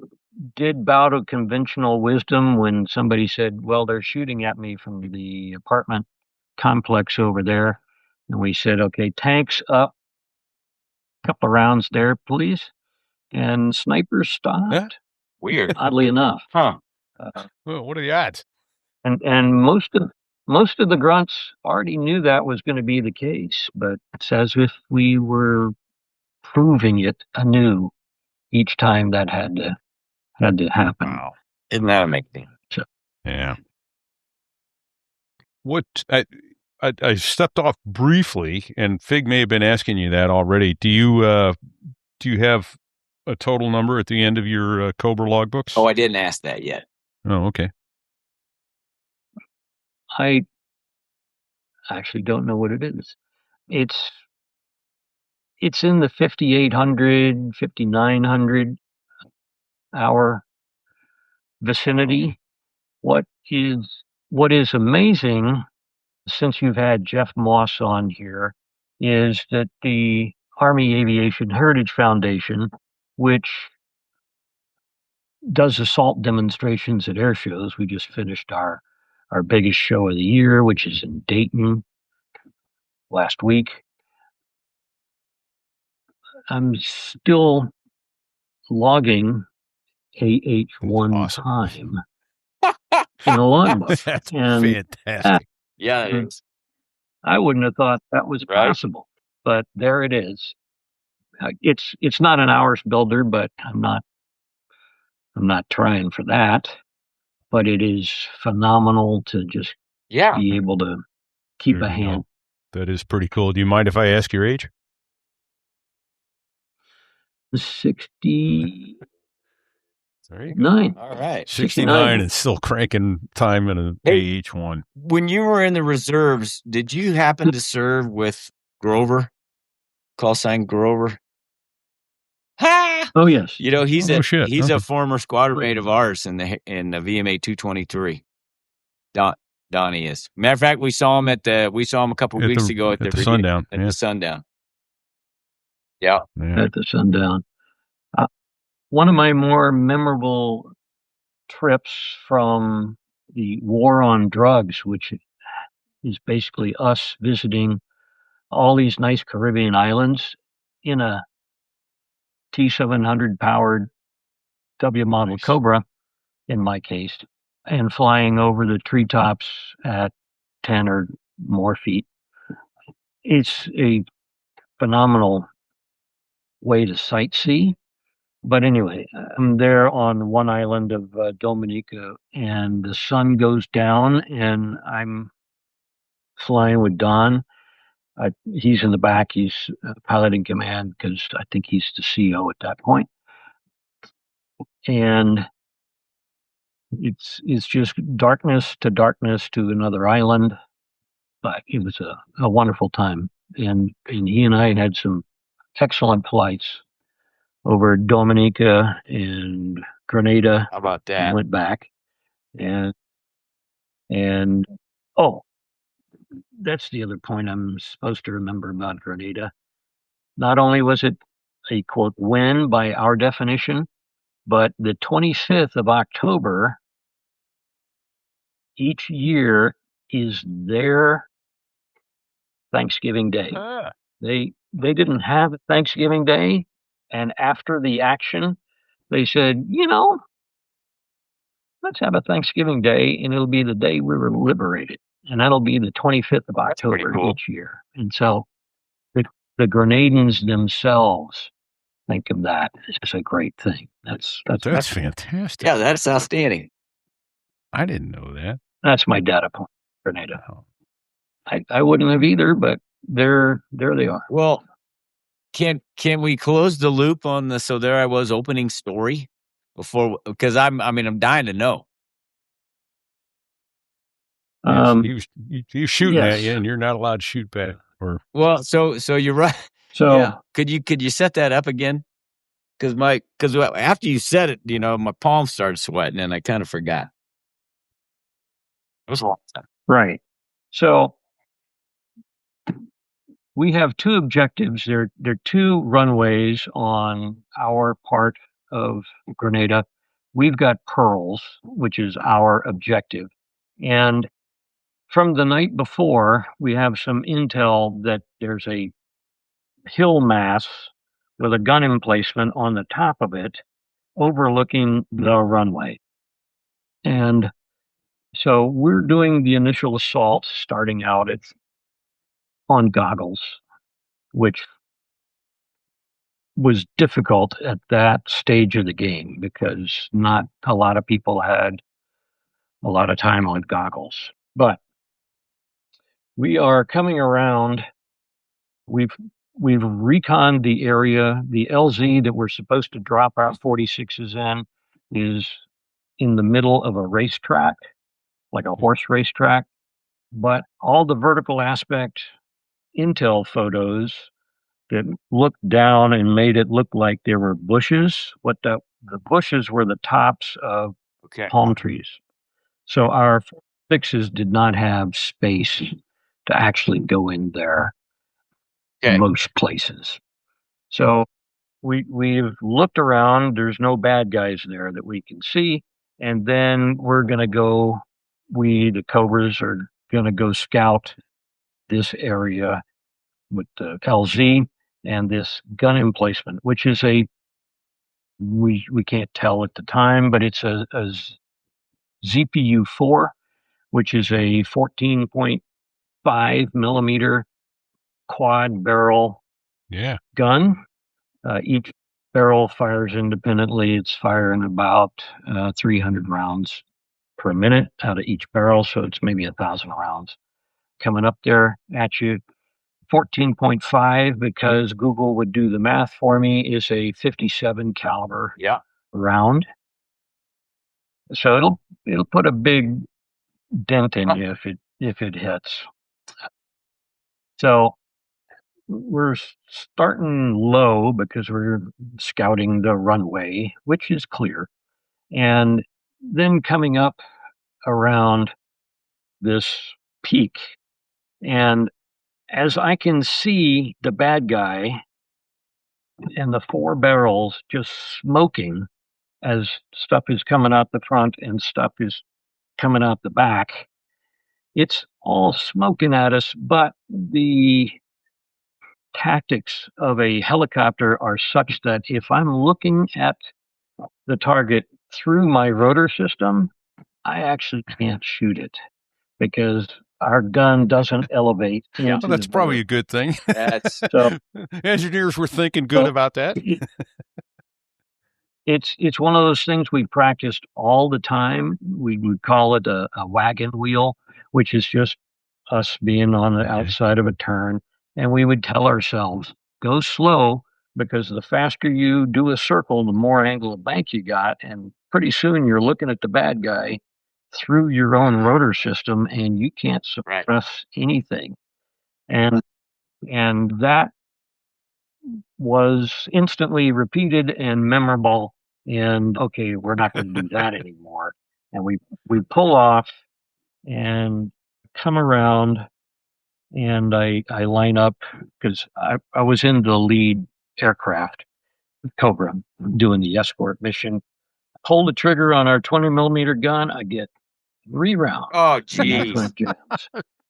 did bow to conventional wisdom when somebody said, well, they're shooting at me from the apartment complex over there. And we said, okay, tanks up, a couple of rounds there, please. And snipers stopped. Yeah. Weird. Oddly enough. Huh. Well, what are the odds? And most of the grunts already knew that was going to be the case, but it's as if we were proving it anew each time that had to happen. Wow. Isn't that amazing? Yeah. What I stepped off briefly, and Fig may have been asking you that already. Do you have a total number at the end of your Cobra logbooks? Oh, I didn't ask that yet. Oh, okay. I actually don't know what it is. It's in the 5,800, 5,900 hour vicinity. What is amazing, since you've had Jeff Moss on here, is that the Army Aviation Heritage Foundation, which does assault demonstrations at air shows, we just finished our biggest show of the year, which is in Dayton last week. I'm still logging AH1 awesome. time in a logbook. That's And fantastic. Yeah, it is. I wouldn't have thought that was Right. possible, but there it is. It's not an hours builder, but I'm not trying for that. But it is phenomenal to just Yeah. be able to keep There a you go. hand. That is pretty cool. Do you mind if I ask your age? 69. There you go. All right. 69 and still cranking time in an Hey. AH-1. When you were in the reserves, did you happen to serve with Grover? Call sign Grover? Ha! Oh yes. You know, he's Oh, shit. a Okay. former squadron mate of ours in the VMA 223. Donnie is. Matter of fact, we saw him a couple of weeks ago at the Sundown. At Yeah. the Sundown. Yeah. Yeah. At the Sundown. One of my more memorable trips from the war on drugs, which is basically us visiting all these nice Caribbean islands in a T-700 powered W model Nice. Cobra, in my case, and flying over the treetops at 10 or more feet. It's a phenomenal way to sightsee. But anyway, I'm there on one island of Dominica, and the sun goes down, and I'm flying with Don. He's in the back. He's pilot in command because I think he's the CO at that point. And it's just darkness to another island, but it was a wonderful time. And he and I had some excellent flights over Dominica and Grenada. How about And that? went back, and oh, that's the other point I'm supposed to remember about Grenada. Not only was it a quote win by our definition, but the 25th of October each year is their Thanksgiving Day. Ah. They didn't have Thanksgiving Day, and after the action, they said, let's have a Thanksgiving Day, and it'll be the day we were liberated, and that'll be the 25th of That's pretty October cool. each year. And so the Grenadans themselves think of that as a great thing. That's fantastic. Yeah, that's outstanding. I didn't know that. that's my data point, Grenada. Oh. I wouldn't have either, but there they are. Well, can we close the loop on the so there I was opening story before, because I'm dying to know. He was shooting at you, and you're not allowed to shoot back. Or well, so you're right. So yeah, could you set that up again? Because after you said it, my palms started sweating, and I kind of forgot. It was a long time. right. So we have two objectives. There are two runways on our part of Grenada. We've got Pearls, which is our objective. And from the night before, we have some intel that there's a hill mass with a gun emplacement on the top of it overlooking the runway. And so we're doing the initial assault, starting out on goggles, which was difficult at that stage of the game because not a lot of people had a lot of time on goggles. But we are coming around. We've reconned the area. The LZ that we're supposed to drop our 46s in is in the middle of a racetrack, like a horse racetrack. But all the vertical aspect intel photos that looked down and made it look like there were bushes. What the bushes were the tops of palm trees. So our fixes did not have space to actually go in there most places. So we've looked around. There's no bad guys there that we can see. And then we're going to go, the Cobras are going to go scout this area with the LZ and this gun emplacement, which is we can't tell at the time, but it's a ZPU-4, which is a 14.5 millimeter quad barrel gun. Each barrel fires independently. It's firing about 300 rounds per minute out of each barrel, so it's maybe 1,000 rounds coming up there at you. 14.5, because Google would do the math for me, is a 57 caliber round. So it'll put a big dent in you if it hits. So we're starting low because we're scouting the runway, which is clear, and then coming up around this peak. And as I can see the bad guy and the four barrels just smoking as stuff is coming out the front and stuff is coming out the back, it's all smoking at us, but the tactics of a helicopter are such that if I'm looking at the target through my rotor system, I actually can't shoot it because our gun doesn't elevate. Well, that's probably a good thing. So, engineers were thinking good about that. It's one of those things we practiced all the time. We would call it a wagon wheel, which is just us being on the outside of a turn. And we would tell ourselves, go slow, because the faster you do a circle, the more angle of bank you got. And pretty soon you're looking at the bad guy through your own rotor system and you can't suppress anything. And that was instantly repeated and memorable. And okay, we're not going to do that anymore. And we pull off and come around, and I line up because I was in the lead aircraft, Cobra, doing the escort mission. Pull the trigger on our 20 millimeter gun. I get 3 rounds. Oh, geez.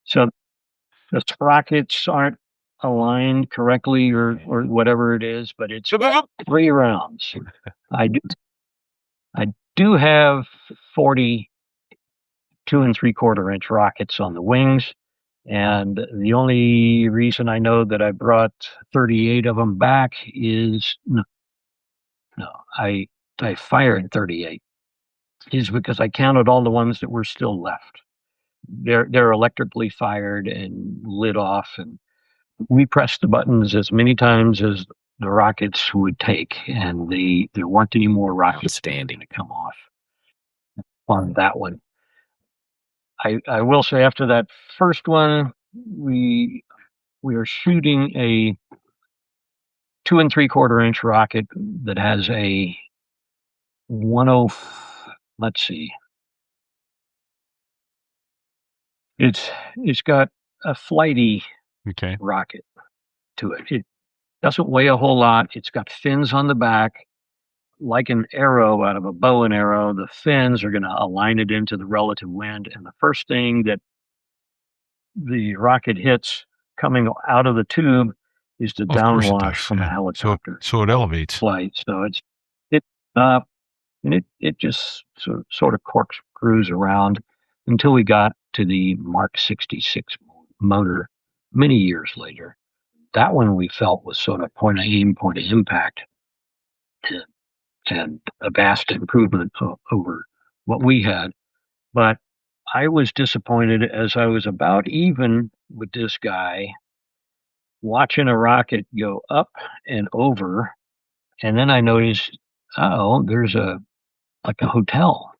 So the sprockets aren't aligned correctly or whatever it is, but it's 3 rounds. I do have 40 2 3/4 inch rockets on the wings. And the only reason I know that I brought 38 of them back is I fired 38 is because I counted all the ones that were still left. they're electrically fired and lit off, and we pressed the buttons as many times as the rockets would take, and there weren't any more rockets Outstanding. to come off on that one. I will say after that first one, we were shooting a 2 3/4-inch rocket that has a 10. Let's see. It's got a flighty Okay. rocket to it. It doesn't weigh a whole lot. It's got fins on the back, like an arrow out of a bow and arrow. The fins are going to align it into the relative wind, and the first thing that the rocket hits coming out of the tube is the Of course it downwash does, from a yeah. helicopter So it elevates. flight. So it's up, and it just sort of corkscrews around until we got to the Mark 66 motor many years later. That one we felt was sort of point of aim, point of impact, and a vast improvement over what we had. But I was disappointed as I was about even with this guy watching a rocket go up and over, and then I noticed, there's a hotel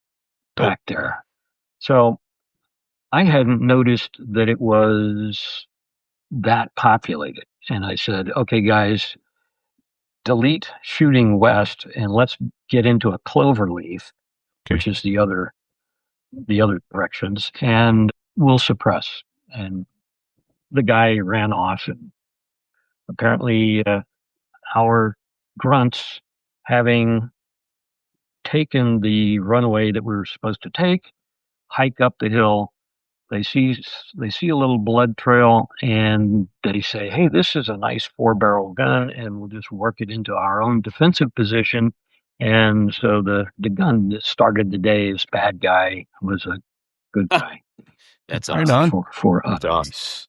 back there. So I hadn't noticed that it was that populated. And I said, okay, guys, delete shooting west and let's get into a cloverleaf, which is the other directions, and we'll suppress. And the guy ran off, and apparently our grunts, having taken the runway that we were supposed to take, hike up the hill. They see a little blood trail, and they say, "Hey, this is a nice 4-barrel gun, and we'll just work it into our own defensive position." And so the gun that started the day as bad guy was a good guy. That's Right awesome. on. For us. That's awesome.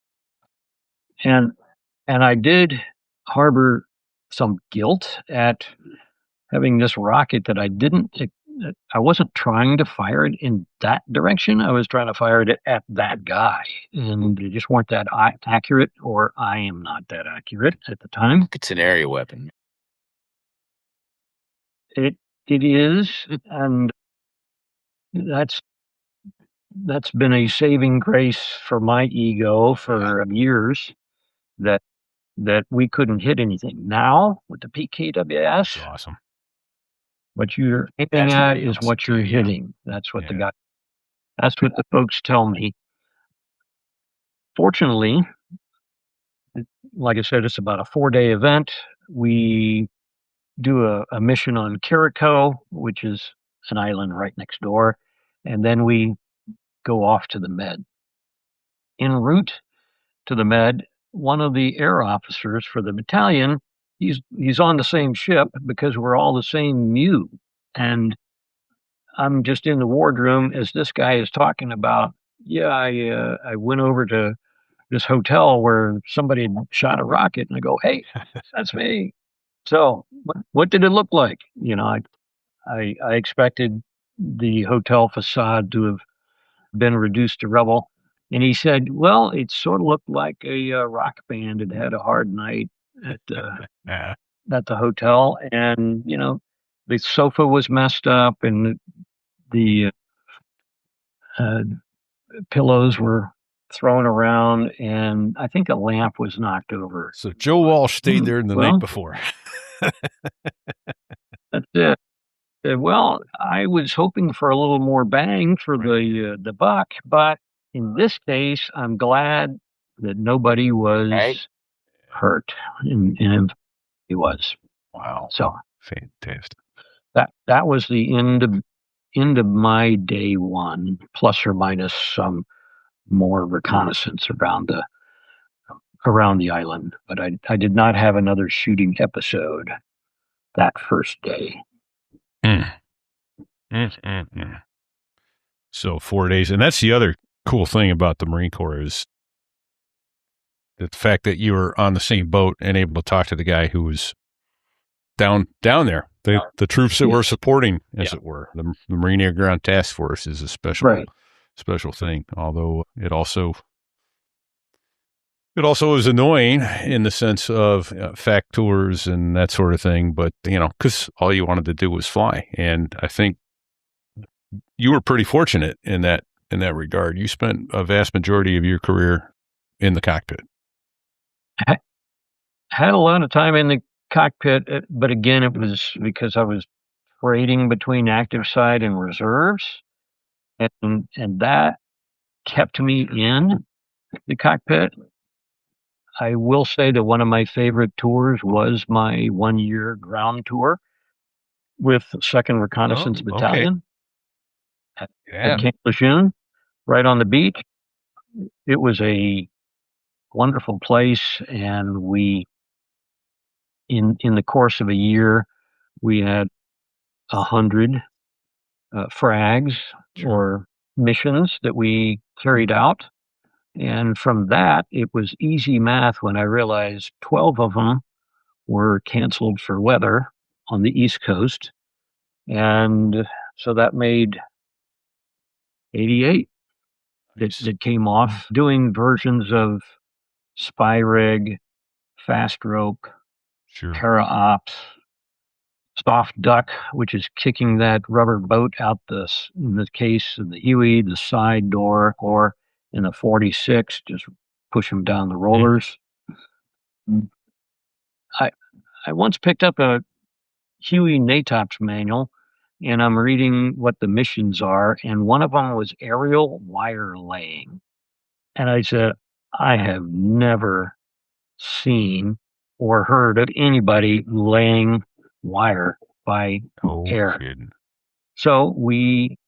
And I did harbor some guilt at having this rocket that I wasn't trying to fire it in that direction. I was trying to fire it at that guy, and they just weren't that accurate, or I am not that accurate at the time. It's an area weapon. It is, and that's been a saving grace for my ego for years, that we couldn't hit anything. Now with the PKWS, That's awesome. what you're aiming That's at really is awesome. what you're hitting. That's what that's what the folks tell me. Fortunately, like I said, it's about a 4-day event. We do a mission on Curico, which is an island right next door, and then we go off to the Med. En route to the Med, one of the air officers for the battalion, he's on the same ship because we're all the same MEU, and I'm just in the wardroom as this guy is talking about, I went over to this hotel where somebody had shot a rocket, and I go, "Hey, that's me." So what did it look like? I expected the hotel facade to have been reduced to rubble. And he said, "Well, it sort of looked like a rock band had had a hard night at the hotel, and the sofa was messed up, and the pillows were thrown around, and I think a lamp was knocked over." So Joe Walsh stayed there the night before. That's it. Well, I was hoping for a little more bang for the buck, but in this case, I'm glad that nobody was hurt, and he was. Wow. So fantastic. That was the end of my day one, plus or minus some more reconnaissance around the island. But I did not have another shooting episode that first day. So 4 days. And that's the other cool thing about the Marine Corps is the fact that you were on the same boat and able to talk to the guy who was down there. The troops that we're supporting, as it were. The Marine Air Ground Task Force is a special special thing. Although it also is annoying in the sense of fact tours and that sort of thing. But because all you wanted to do was fly, and I think you were pretty fortunate in that regard. You spent a vast majority of your career in the cockpit. I had a lot of time in the cockpit, but again, it was because I was trading between active side and reserves, and that kept me in the cockpit. I will say that one of my favorite tours was my 1-year ground tour with 2nd Reconnaissance Battalion at Camp Lejeune, right on the beach. It was a wonderful place, and we, in the course of a year, we had 100 frags or missions that we carried out. And from that, it was easy math when I realized 12 of them were canceled for weather on the East Coast. And so that made 88 that came off doing versions of Spy Rig, Fast Rope, Para Ops, Soft Duck, which is kicking that rubber boat out in the case of the Huey, the side door, or in the 46, just push them down the rollers. I once picked up a Huey NATOPS manual, and I'm reading what the missions are, and one of them was aerial wire laying. And I said, I have never seen or heard of anybody laying wire by air. Kidding. So we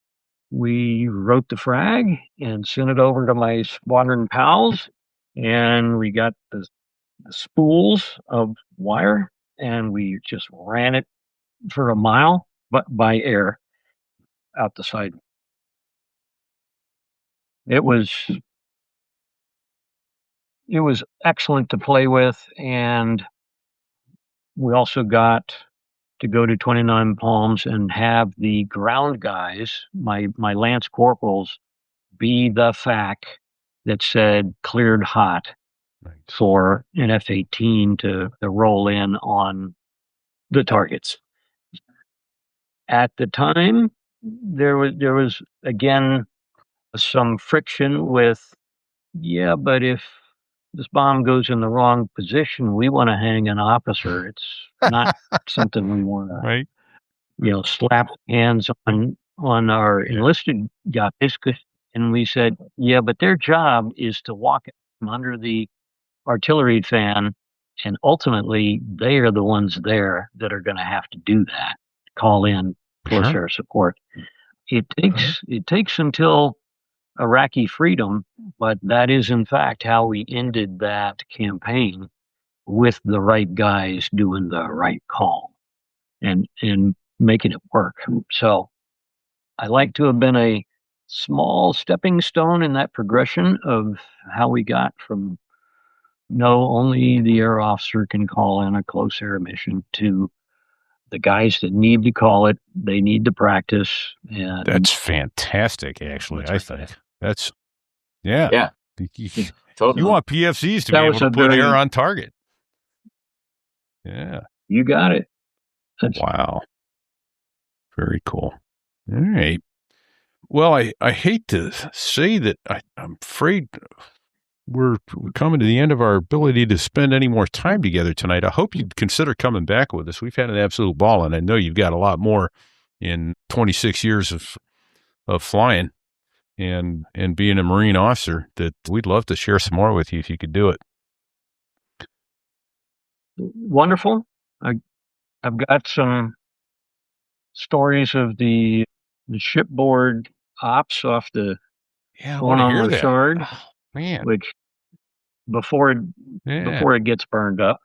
wrote the frag and sent it over to my squadron pals, and we got the spools of wire, and we just ran it for a mile, but by air out the side. It was excellent to play with, and we also got to go to 29 Palms and have the ground guys, my lance corporals, be the FAC that said cleared hot for an F-18 to roll in on the targets. At the time, there was again some friction with, but if this bomb goes in the wrong position, we want to hang an officer. It's not something we want to, slap hands on our enlisted guys. And we said, but their job is to walk under the artillery fan, and ultimately they are the ones there that are going to have to do that. Call in close air support. It takes until Iraqi freedom, but that is in fact how we ended that campaign, with the right guys doing the right call and making it work. So I like to have been a small stepping stone in that progression of how we got from only the air officer can call in a close air mission to the guys that need to call it. They need to practice. And that's fantastic, actually. I think that's, totally. You want PFCs to be able to put air on target. Yeah. You got it. Wow. Very cool. All right. Well, I hate to say that I'm afraid we're coming to the end of our ability to spend any more time together tonight. I hope you'd consider coming back with us. We've had an absolute ball, and I know you've got a lot more in 26 years of flying and being a Marine officer that we'd love to share some more with you if you could do it. Wonderful. I've got some stories of the shipboard ops off the Shard, which before it gets burned up,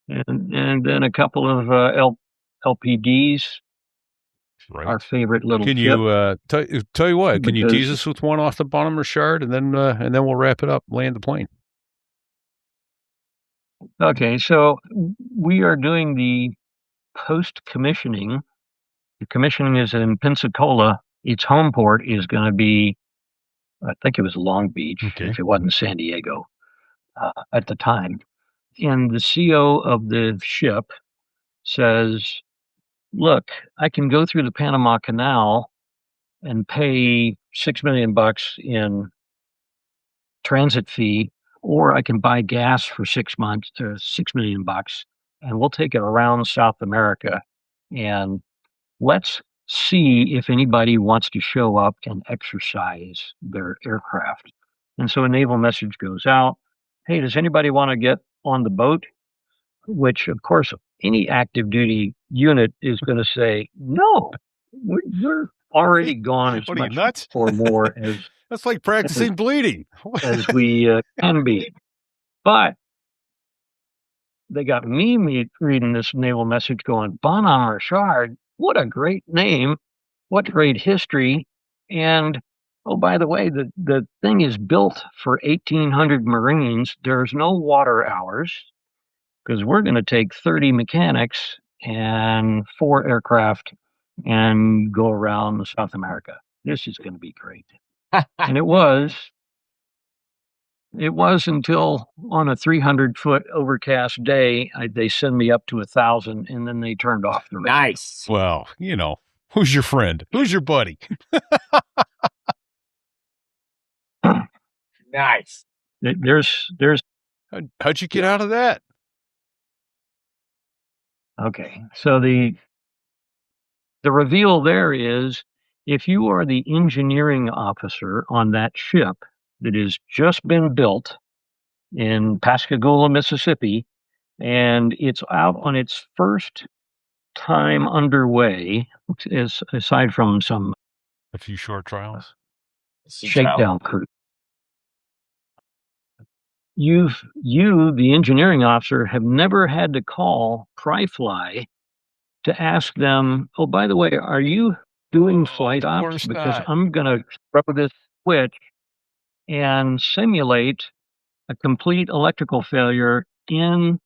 and then a couple of LPDs. Right. Our favorite little ship. You tell you what? Can you tease us with one off the bottom of Shard, and then we'll wrap it up, land the plane. Okay, so we are doing the post-commissioning. The commissioning is in Pensacola. Its home port is going to be I think it was Long Beach, Okay. if it wasn't San Diego at the time. And the CO of the ship says, look, I can go through the Panama Canal and pay $6 million in transit fee, or I can buy gas for 6 months to $6 million, and we'll take it around South America, and let's see if anybody wants to show up and exercise their aircraft. And so a naval message goes out. Hey, does anybody want to get on the boat? Which, of course, any active duty unit is going to say, no, we're already gone as What are you, much nuts? or more as That's like practicing bleeding. as we can be. But they got me reading this naval message going, Bonhomme Richard, what a great name. What great history. And, oh, by the way, the thing is built for 1,800 Marines. There's no water hours because we're going to take 30 mechanics and 4 aircraft and go around South America. This is going to be great. And it was until on a 300-foot overcast day, they send me up to 1,000, and then they turned off the radio. Nice. Well, who's your friend? Who's your buddy? Nice. There's How'd you get out of that? okay. So the reveal there is if you are the engineering officer on that ship that has just been built in Pascagoula, Mississippi, and it's out on its first time underway, aside from some A few short trials. shakedown crew. You, the engineering officer, have never had to call Pryfly to ask them, oh, by the way, are you doing flight of ops? course Because not. I'm going to throw this switch and simulate a complete electrical failure in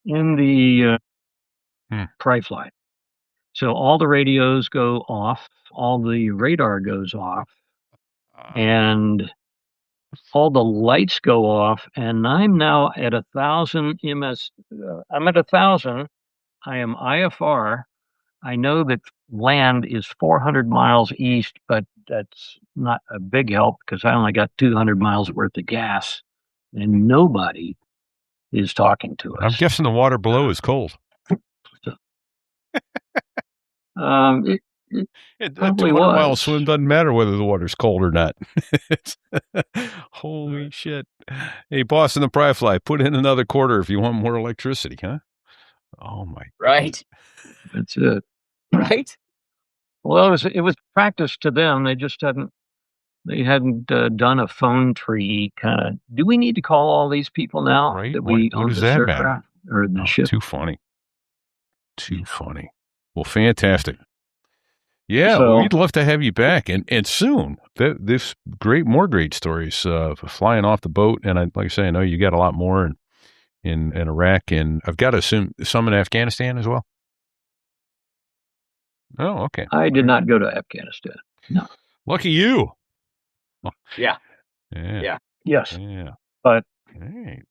the Pryfly. So all the radios go off, all the radar goes off, and all the lights go off, and I'm now at 1,000 ms. I'm at 1,000. I am IFR. I know that land is 400 miles east, but that's not a big help because I only got 200 miles worth of gas, and nobody is talking to us. I'm guessing the water below is cold. It That probably 200-mile was. swim doesn't matter whether the water's cold or not. Holy shit. Hey, boss in the Pryfly, put in another quarter if you want more electricity, huh? Oh, my. Right. That's it. Right. Well, it was practice to them. They just hadn't done a phone tree kind of. Do we need to call all these people now Right? that we What own does this that aircraft or the ship? Too funny. Too funny. Well, fantastic. Yeah, So- we'd love to have you back, and soon. This more great stories flying off the boat, and like I say, I know you got a lot more in Iraq, and I've got to assume some in Afghanistan as well. Oh, okay. I did not go to Afghanistan. No. Lucky you. Yeah. Yeah. Yes, Yeah. but Hey,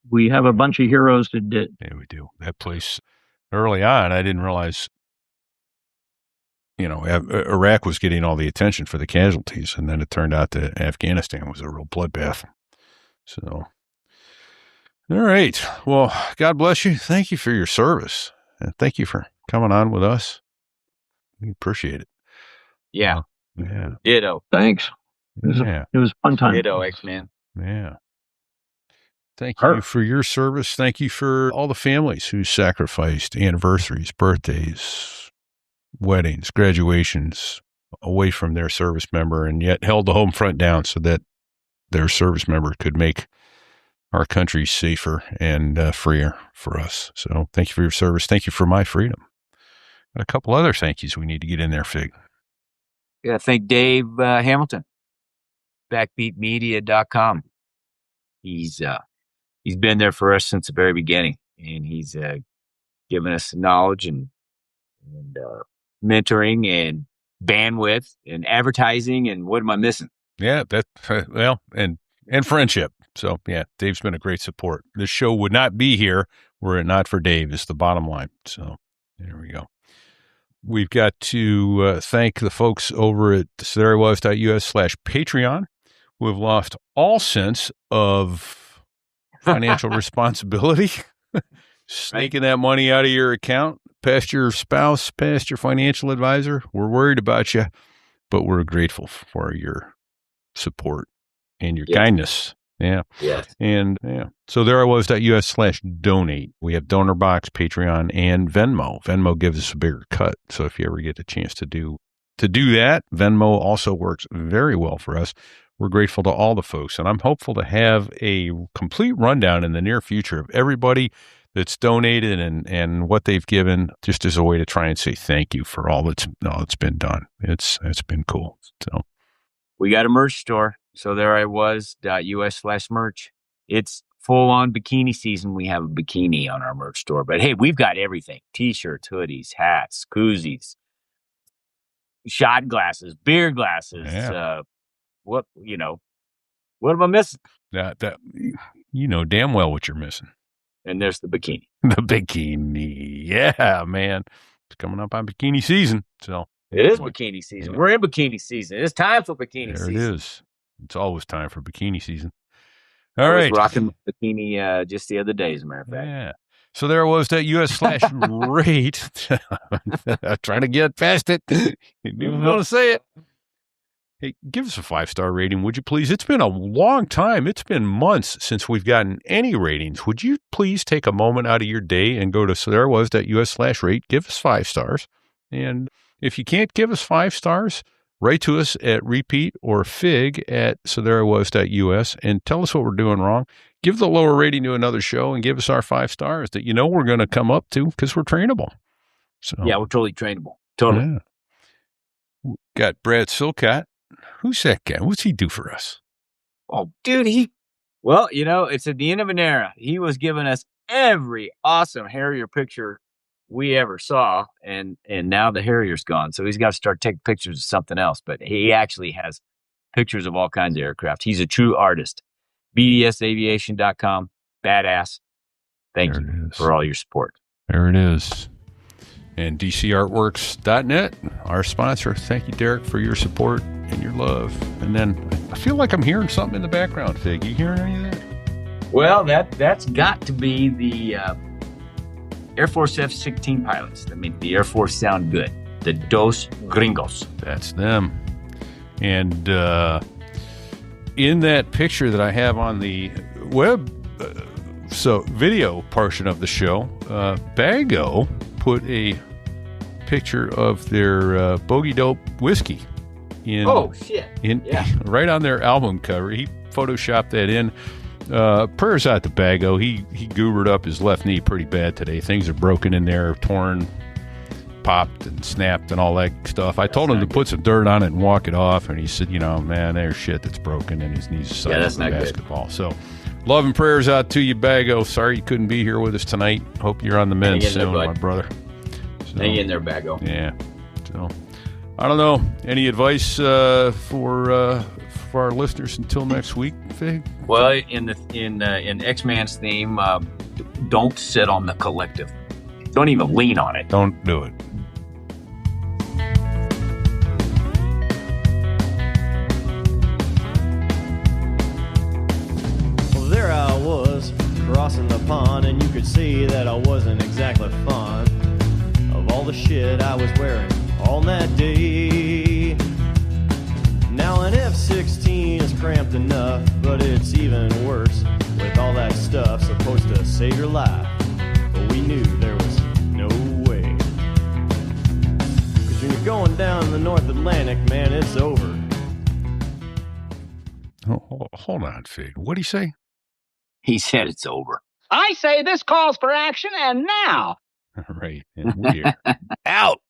we have a bunch of heroes that did. yeah, we do. That place early on, I didn't realize. Iraq was getting all the attention for the casualties, and then it turned out that Afghanistan was a real bloodbath. So, all right. Well, God bless you. Thank you for your service, and thank you for coming on with us. We appreciate it. Yeah. Yeah. Ditto. Thanks. Yeah. It was a fun time. Ditto, X-Man. Yeah. Thank you for your service. Thank you for all the families who sacrificed anniversaries, birthdays, weddings, graduations away from their service member and yet held the home front down so that their service member could make our country safer and freer for us. So thank you for your service. Thank you for my freedom. Got a couple other thank yous we need to get in there, Fig. Yeah, thank Dave Hamilton, backbeatmedia.com. He's been there for us since the very beginning, and he's given us knowledge and mentoring and bandwidth and advertising. And what am I missing? Yeah, and friendship. So, yeah, Dave's been a great support. This show would not be here were it not for Dave, is the bottom line. So, there we go. We've got to thank the folks over at therewwas.us/Patreon who have lost all sense of financial responsibility, sneaking that money out of your account, past your spouse, past your financial advisor. We're worried about you, but we're grateful for your support and your kindness. Yeah. Yes. And so therewwas.us/donate. We have Donor Box, Patreon, and Venmo. Venmo gives us a bigger cut. So if you ever get a chance to do that, Venmo also works very well for us. We're grateful to all the folks, and I'm hopeful to have a complete rundown in the near future of everybody that's donated and what they've given, just as a way to try and say thank you for all that's been done. It's been cool. So we got a merch store. So therewwas.us/merch. It's full on bikini season. We have a bikini on our merch store, but hey, we've got everything: t-shirts, hoodies, hats, koozies, shot glasses, beer glasses. Yeah. What am I missing? That you know damn well what you're missing. And there's the bikini. The bikini. Yeah, man. It's coming up on bikini season. So it is bikini season. We're in bikini season. It's time for bikini season. There it is. It's always time for bikini season. All I right. was rocking bikini just the other day, as a matter of fact. Yeah. So there was that US/rate. Trying to get past it. You didn't want to say it. Hey, give us a 5-star rating, would you please? It's been a long time. It's been months since we've gotten any ratings. Would you please take a moment out of your day and go to therewwas.us/rate, give us 5 stars. And if you can't give us 5 stars, write to us at RePete or Fig at therewwas.us and tell us what we're doing wrong. Give the lower rating to another show and give us our 5 stars that we're going to come up to because we're trainable. So yeah, we're totally trainable. Totally. Yeah. Got Brad Silcott. Who's that guy? What's he do for us? Oh, dude, it's at the end of an era. He was giving us every awesome Harrier picture we ever saw, and now the Harrier's gone. So he's got to start taking pictures of something else. But he actually has pictures of all kinds of aircraft. He's a true artist. BDSaviation.com. Badass. Thank you for all your support. There it is. And DCArtworks.net, our sponsor. Thank you, Derek, for your support and your love. And then I feel like I'm hearing something in the background, Fig. You hearing any of that? Well, that's got to be the Air Force F-16 pilots that make the Air Force sound good. The Dos Gringos. That's them. And in that picture that I have on the web, video portion of the show, Bago put a picture of their Bogey Dope whiskey right on their album cover. He photoshopped that in. Prayers out to Bago. He goobered up his left knee pretty bad today. Things are broken in there, torn, popped and snapped and all that stuff. I told him to put some dirt on it and walk it off, and he said, man, there's shit that's broken and his knees are size of basketball. Good. So love and prayers out to you, Bago. Sorry you couldn't be here with us tonight. Hope you're on the mend soon, my brother. So, hang in there, Bago. Yeah. So I don't know. Any advice for our listeners until next week, Fig? Well, in X-Man's theme, don't sit on the collective. Don't even lean on it. Don't do it. Well, there I was, crossing the pond, and you could see that I wasn't exactly fond of all the shit I was wearing on that day. Now an F-16 is cramped enough, but it's even worse with all that stuff supposed to save your life. But we knew there was no way. 'Cause when you're going down the North Atlantic, man, it's over. Oh, hold on, Fig. What'd he say? He said it's over. I say this calls for action, and now. Right. And we're out.